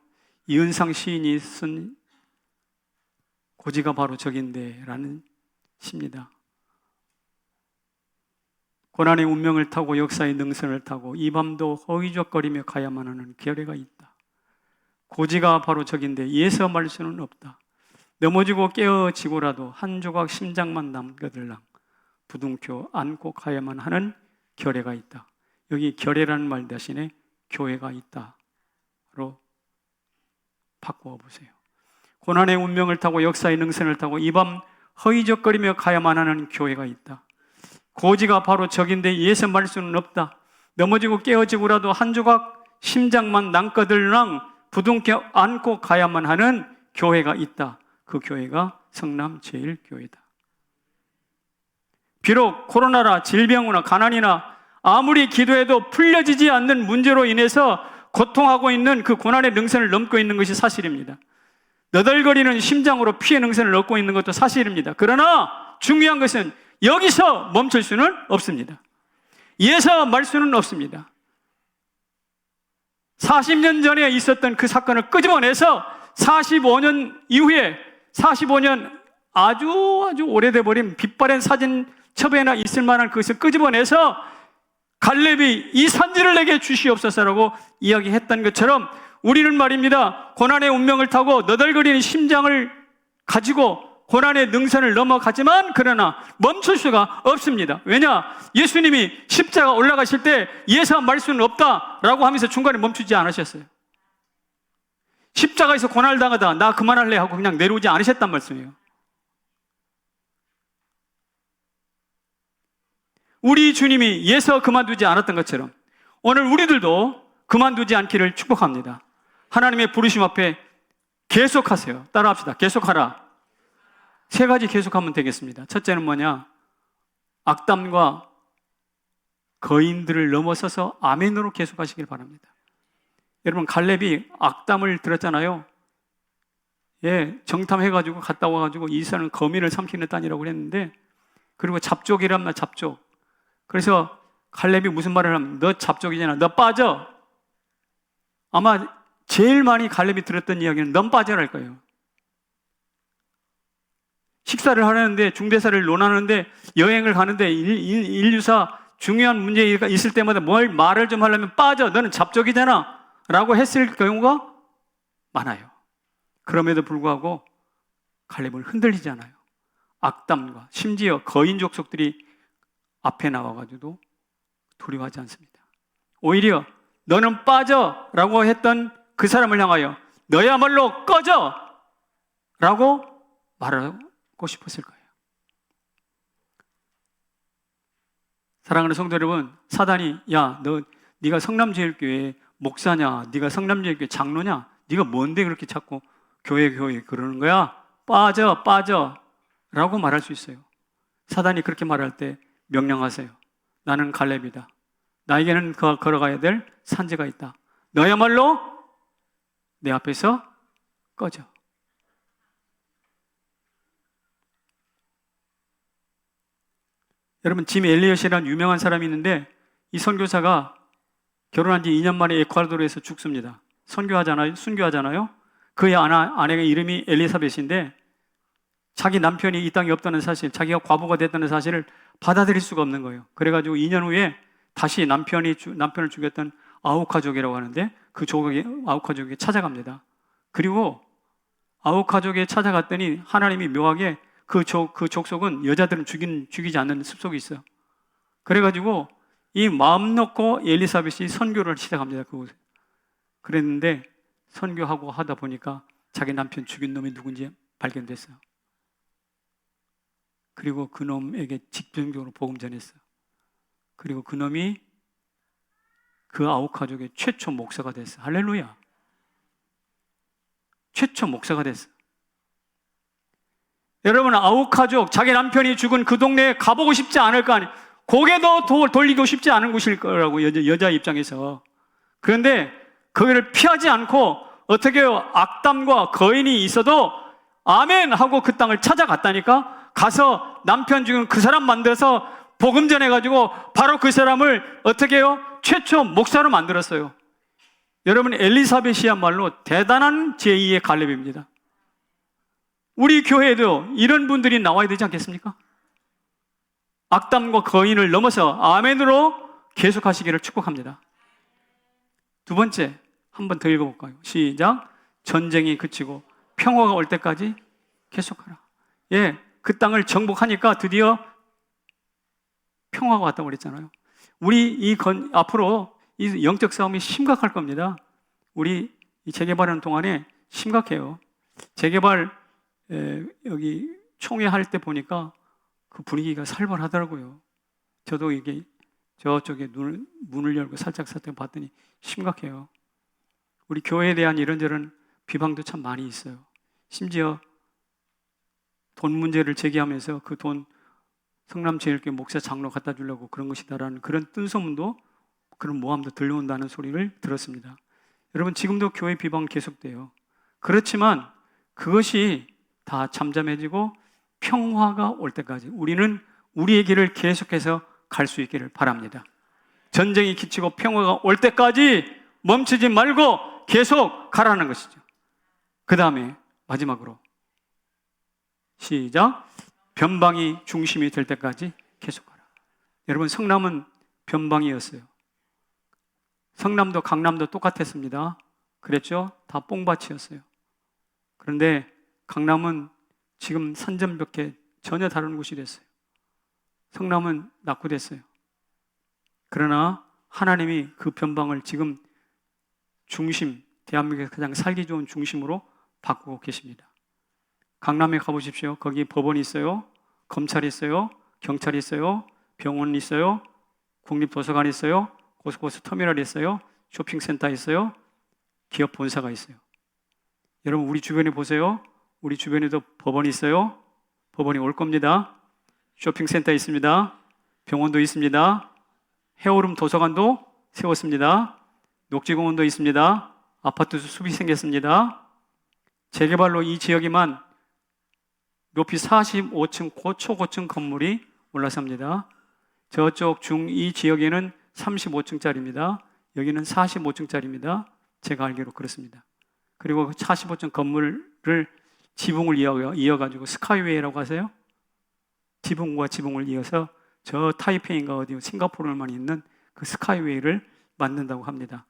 이은상 시인이 쓴 고지가 바로 저긴데 라는 시입니다. 고난의 운명을 타고 역사의 능선을 타고 이 밤도 허위적거리며 가야만 하는 결례가 있다. 고지가 바로 저긴데 예서 말 수는 없다. 넘어지고 깨어지고라도 한 조각 심장만 남겨들랑 부둥켜 안고 가야만 하는 결례가 있다. 여기 결례라는 말 대신에 교회가 있다로 바꾸어 보세요. 고난의 운명을 타고 역사의 능선을 타고 이 밤 허위적거리며 가야만 하는 교회가 있다. 고지가 바로 적인데 예서 말 수는 없다. 넘어지고 깨어지고라도 한 조각 심장만 남거들랑 부둥켜 안고 가야만 하는 교회가 있다. 그 교회가 성남제일교회다. 비록 코로나나 질병이나 가난이나 아무리 기도해도 풀려지지 않는 문제로 인해서 고통하고 있는 그 고난의 능선을 넘고 있는 것이 사실입니다. 너덜거리는 심장으로 피의 능선을 넘고 있는 것도 사실입니다. 그러나 중요한 것은 여기서 멈출 수는 없습니다. 예사 말 수는 없습니다. 40년 전에 있었던 그 사건을 끄집어내서 45년 이후에 45년 아주 오래돼 버린 빛바랜 사진 첩에나 있을 만한 그것을 끄집어내서 갈렙이 이 산지를 내게 주시옵소서라고 이야기했던 것처럼 우리는 말입니다. 고난의 운명을 타고 너덜거리는 심장을 가지고 고난의 능선을 넘어가지만 그러나 멈출 수가 없습니다. 왜냐? 예수님이 십자가 올라가실 때 예사 말 수는 없다라고 하면서 중간에 멈추지 않으셨어요. 십자가에서 고난을 당하다 나 그만할래 하고 그냥 내려오지 않으셨단 말씀이에요. 우리 주님이 예서 그만두지 않았던 것처럼 오늘 우리들도 그만두지 않기를 축복합니다. 하나님의 부르심 앞에 계속하세요. 따라합시다. 계속하라. 세 가지 계속하면 되겠습니다. 첫째는 뭐냐? 악담과 거인들을 넘어서서 아멘으로 계속하시길 바랍니다. 여러분, 갈렙이 악담을 들었잖아요. 예, 정탐해가지고 갔다 와가지고 이 사람은 거민을 삼키는 땅이라고 그랬는데, 그리고 잡족이란 말, 잡족. 그래서 갈렙이 무슨 말을 하면, 너 잡족이잖아, 너 빠져. 아마 제일 많이 갈렙이 들었던 이야기는 넌 빠져랄 거예요. 식사를 하려는데, 중대사를 논하는데, 여행을 가는데, 인류사 중요한 문제가 있을 때마다 뭘 말을 좀 하려면 빠져, 너는 잡족이잖아 라고 했을 경우가 많아요. 그럼에도 불구하고 갈렙은 흔들리지 않아요. 악담과 심지어 거인 족속들이 앞에 나와가지고 두려워하지 않습니다. 오히려 너는 빠져 라고 했던 그 사람을 향하여 너야말로 꺼져 라고 말하고 싶었을 거예요. 사랑하는 성도 여러분, 사단이 야, 네가 성남제일교회 목사냐, 네가 성남제일교회 장로냐, 네가 뭔데 그렇게 자꾸 교회 그러는 거야? 빠져 라고 말할 수 있어요. 사단이 그렇게 말할 때 명령하세요. 나는 갈렙이다. 나에게는 걸어가야 될 산지가 있다. 너야말로 내 앞에서 꺼져. 여러분, 짐 엘리엇이라는 유명한 사람이 있는데 이 선교사가 결혼한 지 2년 만에 에콰도르에서 죽습니다. 순교하잖아요. 그의 아내가 이름이 엘리사벳인데 자기 남편이 이 땅에 없다는 사실, 자기가 과부가 됐다는 사실을 받아들일 수가 없는 거예요. 그래가지고 2년 후에 다시 남편을 죽였던 아우카족이라고 하는데 그 아우카족에 찾아갑니다. 그리고 아우카족에 찾아갔더니 하나님이 묘하게 그 족속은 여자들은 죽이지 않는 습속이 있어요. 그래가지고 이 마음 놓고 엘리사벳이 선교를 시작합니다. 그곳에. 그랬는데 선교하고 하다 보니까 자기 남편 죽인 놈이 누군지 발견됐어요. 그리고 그 놈에게 직접적으로 복음 전했어요. 그리고 그 놈이 그 아우카족의 최초 목사가 됐어요. 할렐루야. 최초 목사가 됐어요. 여러분, 아우카족, 자기 남편이 죽은 그 동네에 가보고 싶지 않을 거 아니에요. 고개도 돌리고 싶지 않은 곳일 거라고, 여자 입장에서. 그런데 거기를 피하지 않고 어떻게 해요? 악담과 거인이 있어도 아멘 하고 그 땅을 찾아갔다니까. 가서 남편 죽은 그 사람 만들어서 복음 전해가지고 바로 그 사람을 어떻게 해요? 최초 목사로 만들었어요. 여러분, 엘리사벳이야말로 대단한 제2의 갈렙입니다. 우리 교회에도 이런 분들이 나와야 되지 않겠습니까? 악담과 거인을 넘어서 아멘으로 계속하시기를 축복합니다. 두 번째, 한 번 더 읽어볼까요? 시작. 전쟁이 그치고 평화가 올 때까지 계속하라. 예, 그 땅을 정복하니까 드디어 평화가 왔다고 그랬잖아요. 우리 앞으로 이 영적 싸움이 심각할 겁니다. 우리 이 재개발하는 동안에 심각해요. 재개발 여기 총회할 때 보니까 그 분위기가 살벌하더라고요. 저도 이게 저쪽에 문을 열고 살짝 봤더니 심각해요. 우리 교회에 대한 이런저런 비방도 참 많이 있어요. 심지어 돈 문제를 제기하면서 그 돈 성남제일교회 목사 장로 갖다 주려고 그런 것이다라는 그런 뜬소문도, 그런 모함도 들려온다는 소리를 들었습니다. 여러분, 지금도 교회 비방 계속돼요. 그렇지만 그것이 다 잠잠해지고 평화가 올 때까지 우리는 우리의 길을 계속해서 갈 수 있기를 바랍니다. 전쟁이 그치고 평화가 올 때까지 멈추지 말고 계속 가라는 것이죠. 그 다음에 마지막으로 시작. 변방이 중심이 될 때까지 계속 가라. 여러분, 성남은 변방이었어요. 성남도 강남도 똑같았습니다. 그랬죠? 다 뽕밭이었어요. 그런데 강남은 지금 산전벽해 전혀 다른 곳이 됐어요. 성남은 낙후됐어요. 그러나 하나님이 그 변방을 지금 중심, 대한민국에서 가장 살기 좋은 중심으로 바꾸고 계십니다. 강남에 가보십시오. 거기 법원이 있어요. 검찰이 있어요. 경찰이 있어요. 병원이 있어요. 국립도서관이 있어요. 고속버스 터미널이 있어요. 쇼핑센터 있어요. 기업 본사가 있어요. 여러분, 우리 주변에 보세요. 우리 주변에도 법원이 있어요. 법원이 올 겁니다. 쇼핑센터 있습니다. 병원도 있습니다. 해오름 도서관도 세웠습니다. 녹지공원도 있습니다. 아파트 숲이 생겼습니다. 재개발로 이 지역에만 높이 45층 초고층 건물이 올라섭니다. 저쪽 중2 지역에는 35층짜리입니다. 여기는 45층짜리입니다. 제가 알기로 그렇습니다. 그리고 45층 건물을 지붕을 이어가지고 스카이웨이라고 하세요? 지붕과 지붕을 이어서 저 타이페이인가 어디 싱가포르만 있는 그 스카이웨이를 만든다고 합니다.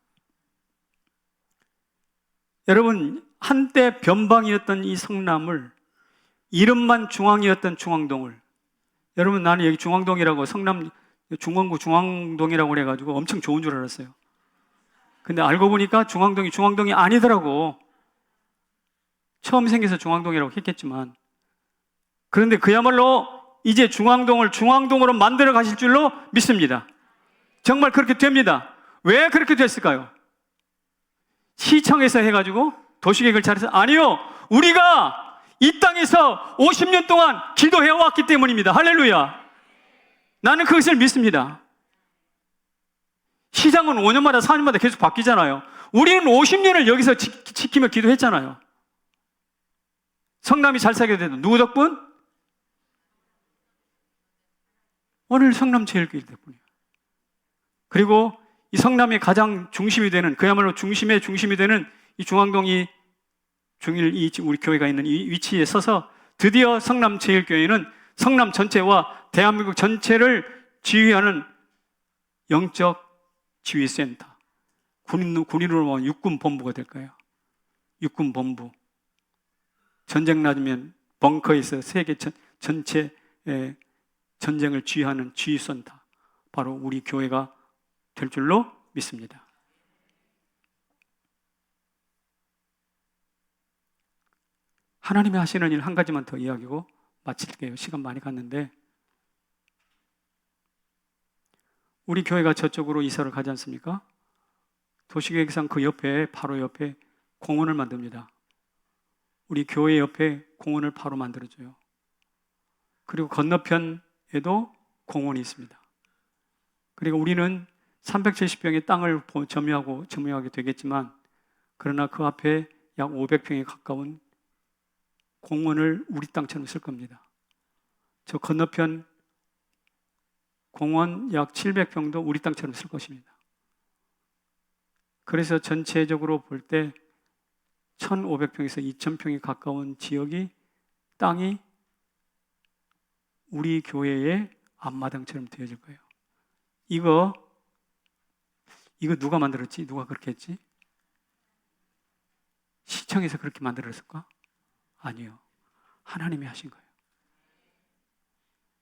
여러분, 한때 변방이었던 이 성남을, 이름만 중앙이었던 중앙동을, 여러분, 나는 여기 중앙동이라고, 성남 중원구 중앙동이라고 그래가지고 엄청 좋은 줄 알았어요. 근데 알고 보니까 중앙동이 아니더라고. 처음 생겨서 중앙동이라고 했겠지만, 그런데 그야말로 이제 중앙동을 중앙동으로 만들어 가실 줄로 믿습니다. 정말 그렇게 됩니다. 왜 그렇게 됐을까요? 시청에서 해가지고 도시계획을 잘해서? 아니요, 우리가 이 땅에서 50년 동안 기도해왔기 때문입니다. 할렐루야. 나는 그것을 믿습니다. 시장은 5년마다 4년마다 계속 바뀌잖아요. 우리는 50년을 여기서 지키며 기도했잖아요. 성남이 잘 살게 돼도 누구 덕분? 오늘 성남제일교회 덕분이에요. 그리고 이 성남의 가장 중심이 되는, 그야말로 중심의 중심이 되는 이 중앙동이 우리 교회가 있는 이 위치에 서서 드디어 성남제일교회는 성남 전체와 대한민국 전체를 지휘하는 영적 지휘센터, 군인으로 보면 육군본부가 될 거예요. 육군본부. 전쟁 나면 벙커에서 세계 전체 전쟁을 지휘하는 지휘센터, 바로 우리 교회가 될 줄로 믿습니다. 하나님이 하시는 일 한 가지만 더 이야기하고 마칠게요. 시간 많이 갔는데, 우리 교회가 저쪽으로 이사를 가지 않습니까? 도시계획상 그 옆에, 바로 옆에 공원을 만듭니다. 우리 교회 옆에 공원을 바로 만들어줘요. 그리고 건너편에도 공원이 있습니다. 그리고 우리는 370평의 땅을 점유하게 되겠지만, 그러나 그 앞에 약 500평에 가까운 공원을 우리 땅처럼 쓸 겁니다. 저 건너편 공원 약 700평도 우리 땅처럼 쓸 것입니다. 그래서 전체적으로 볼 때 1,500평에서 2,000평에 가까운 지역이, 땅이 우리 교회의 앞마당처럼 되어질 거예요. 이거 누가 만들었지? 누가 그렇게 했지? 시청에서 그렇게 만들었을까? 아니요. 하나님이 하신 거예요.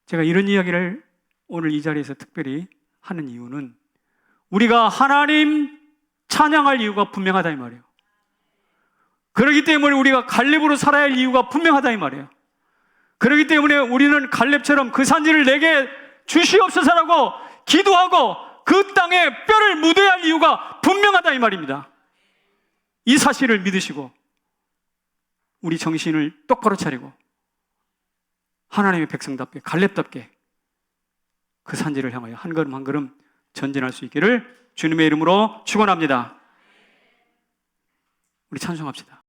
제가 이런 이야기를 오늘 이 자리에서 특별히 하는 이유는, 우리가 하나님 찬양할 이유가 분명하다 이 말이에요. 그렇기 때문에 우리가 갈렙으로 살아야 할 이유가 분명하다 이 말이에요. 그렇기 때문에 우리는 갈렙처럼 그 산지를 내게 주시옵소서라고 기도하고 그 땅에 뼈를 묻어야 할 이유가 분명하다 이 말입니다. 이 사실을 믿으시고 우리 정신을 똑바로 차리고 하나님의 백성답게 갈렙답게 그 산지를 향하여 한 걸음 한 걸음 전진할 수 있기를 주님의 이름으로 축원합니다. 우리 찬송합시다.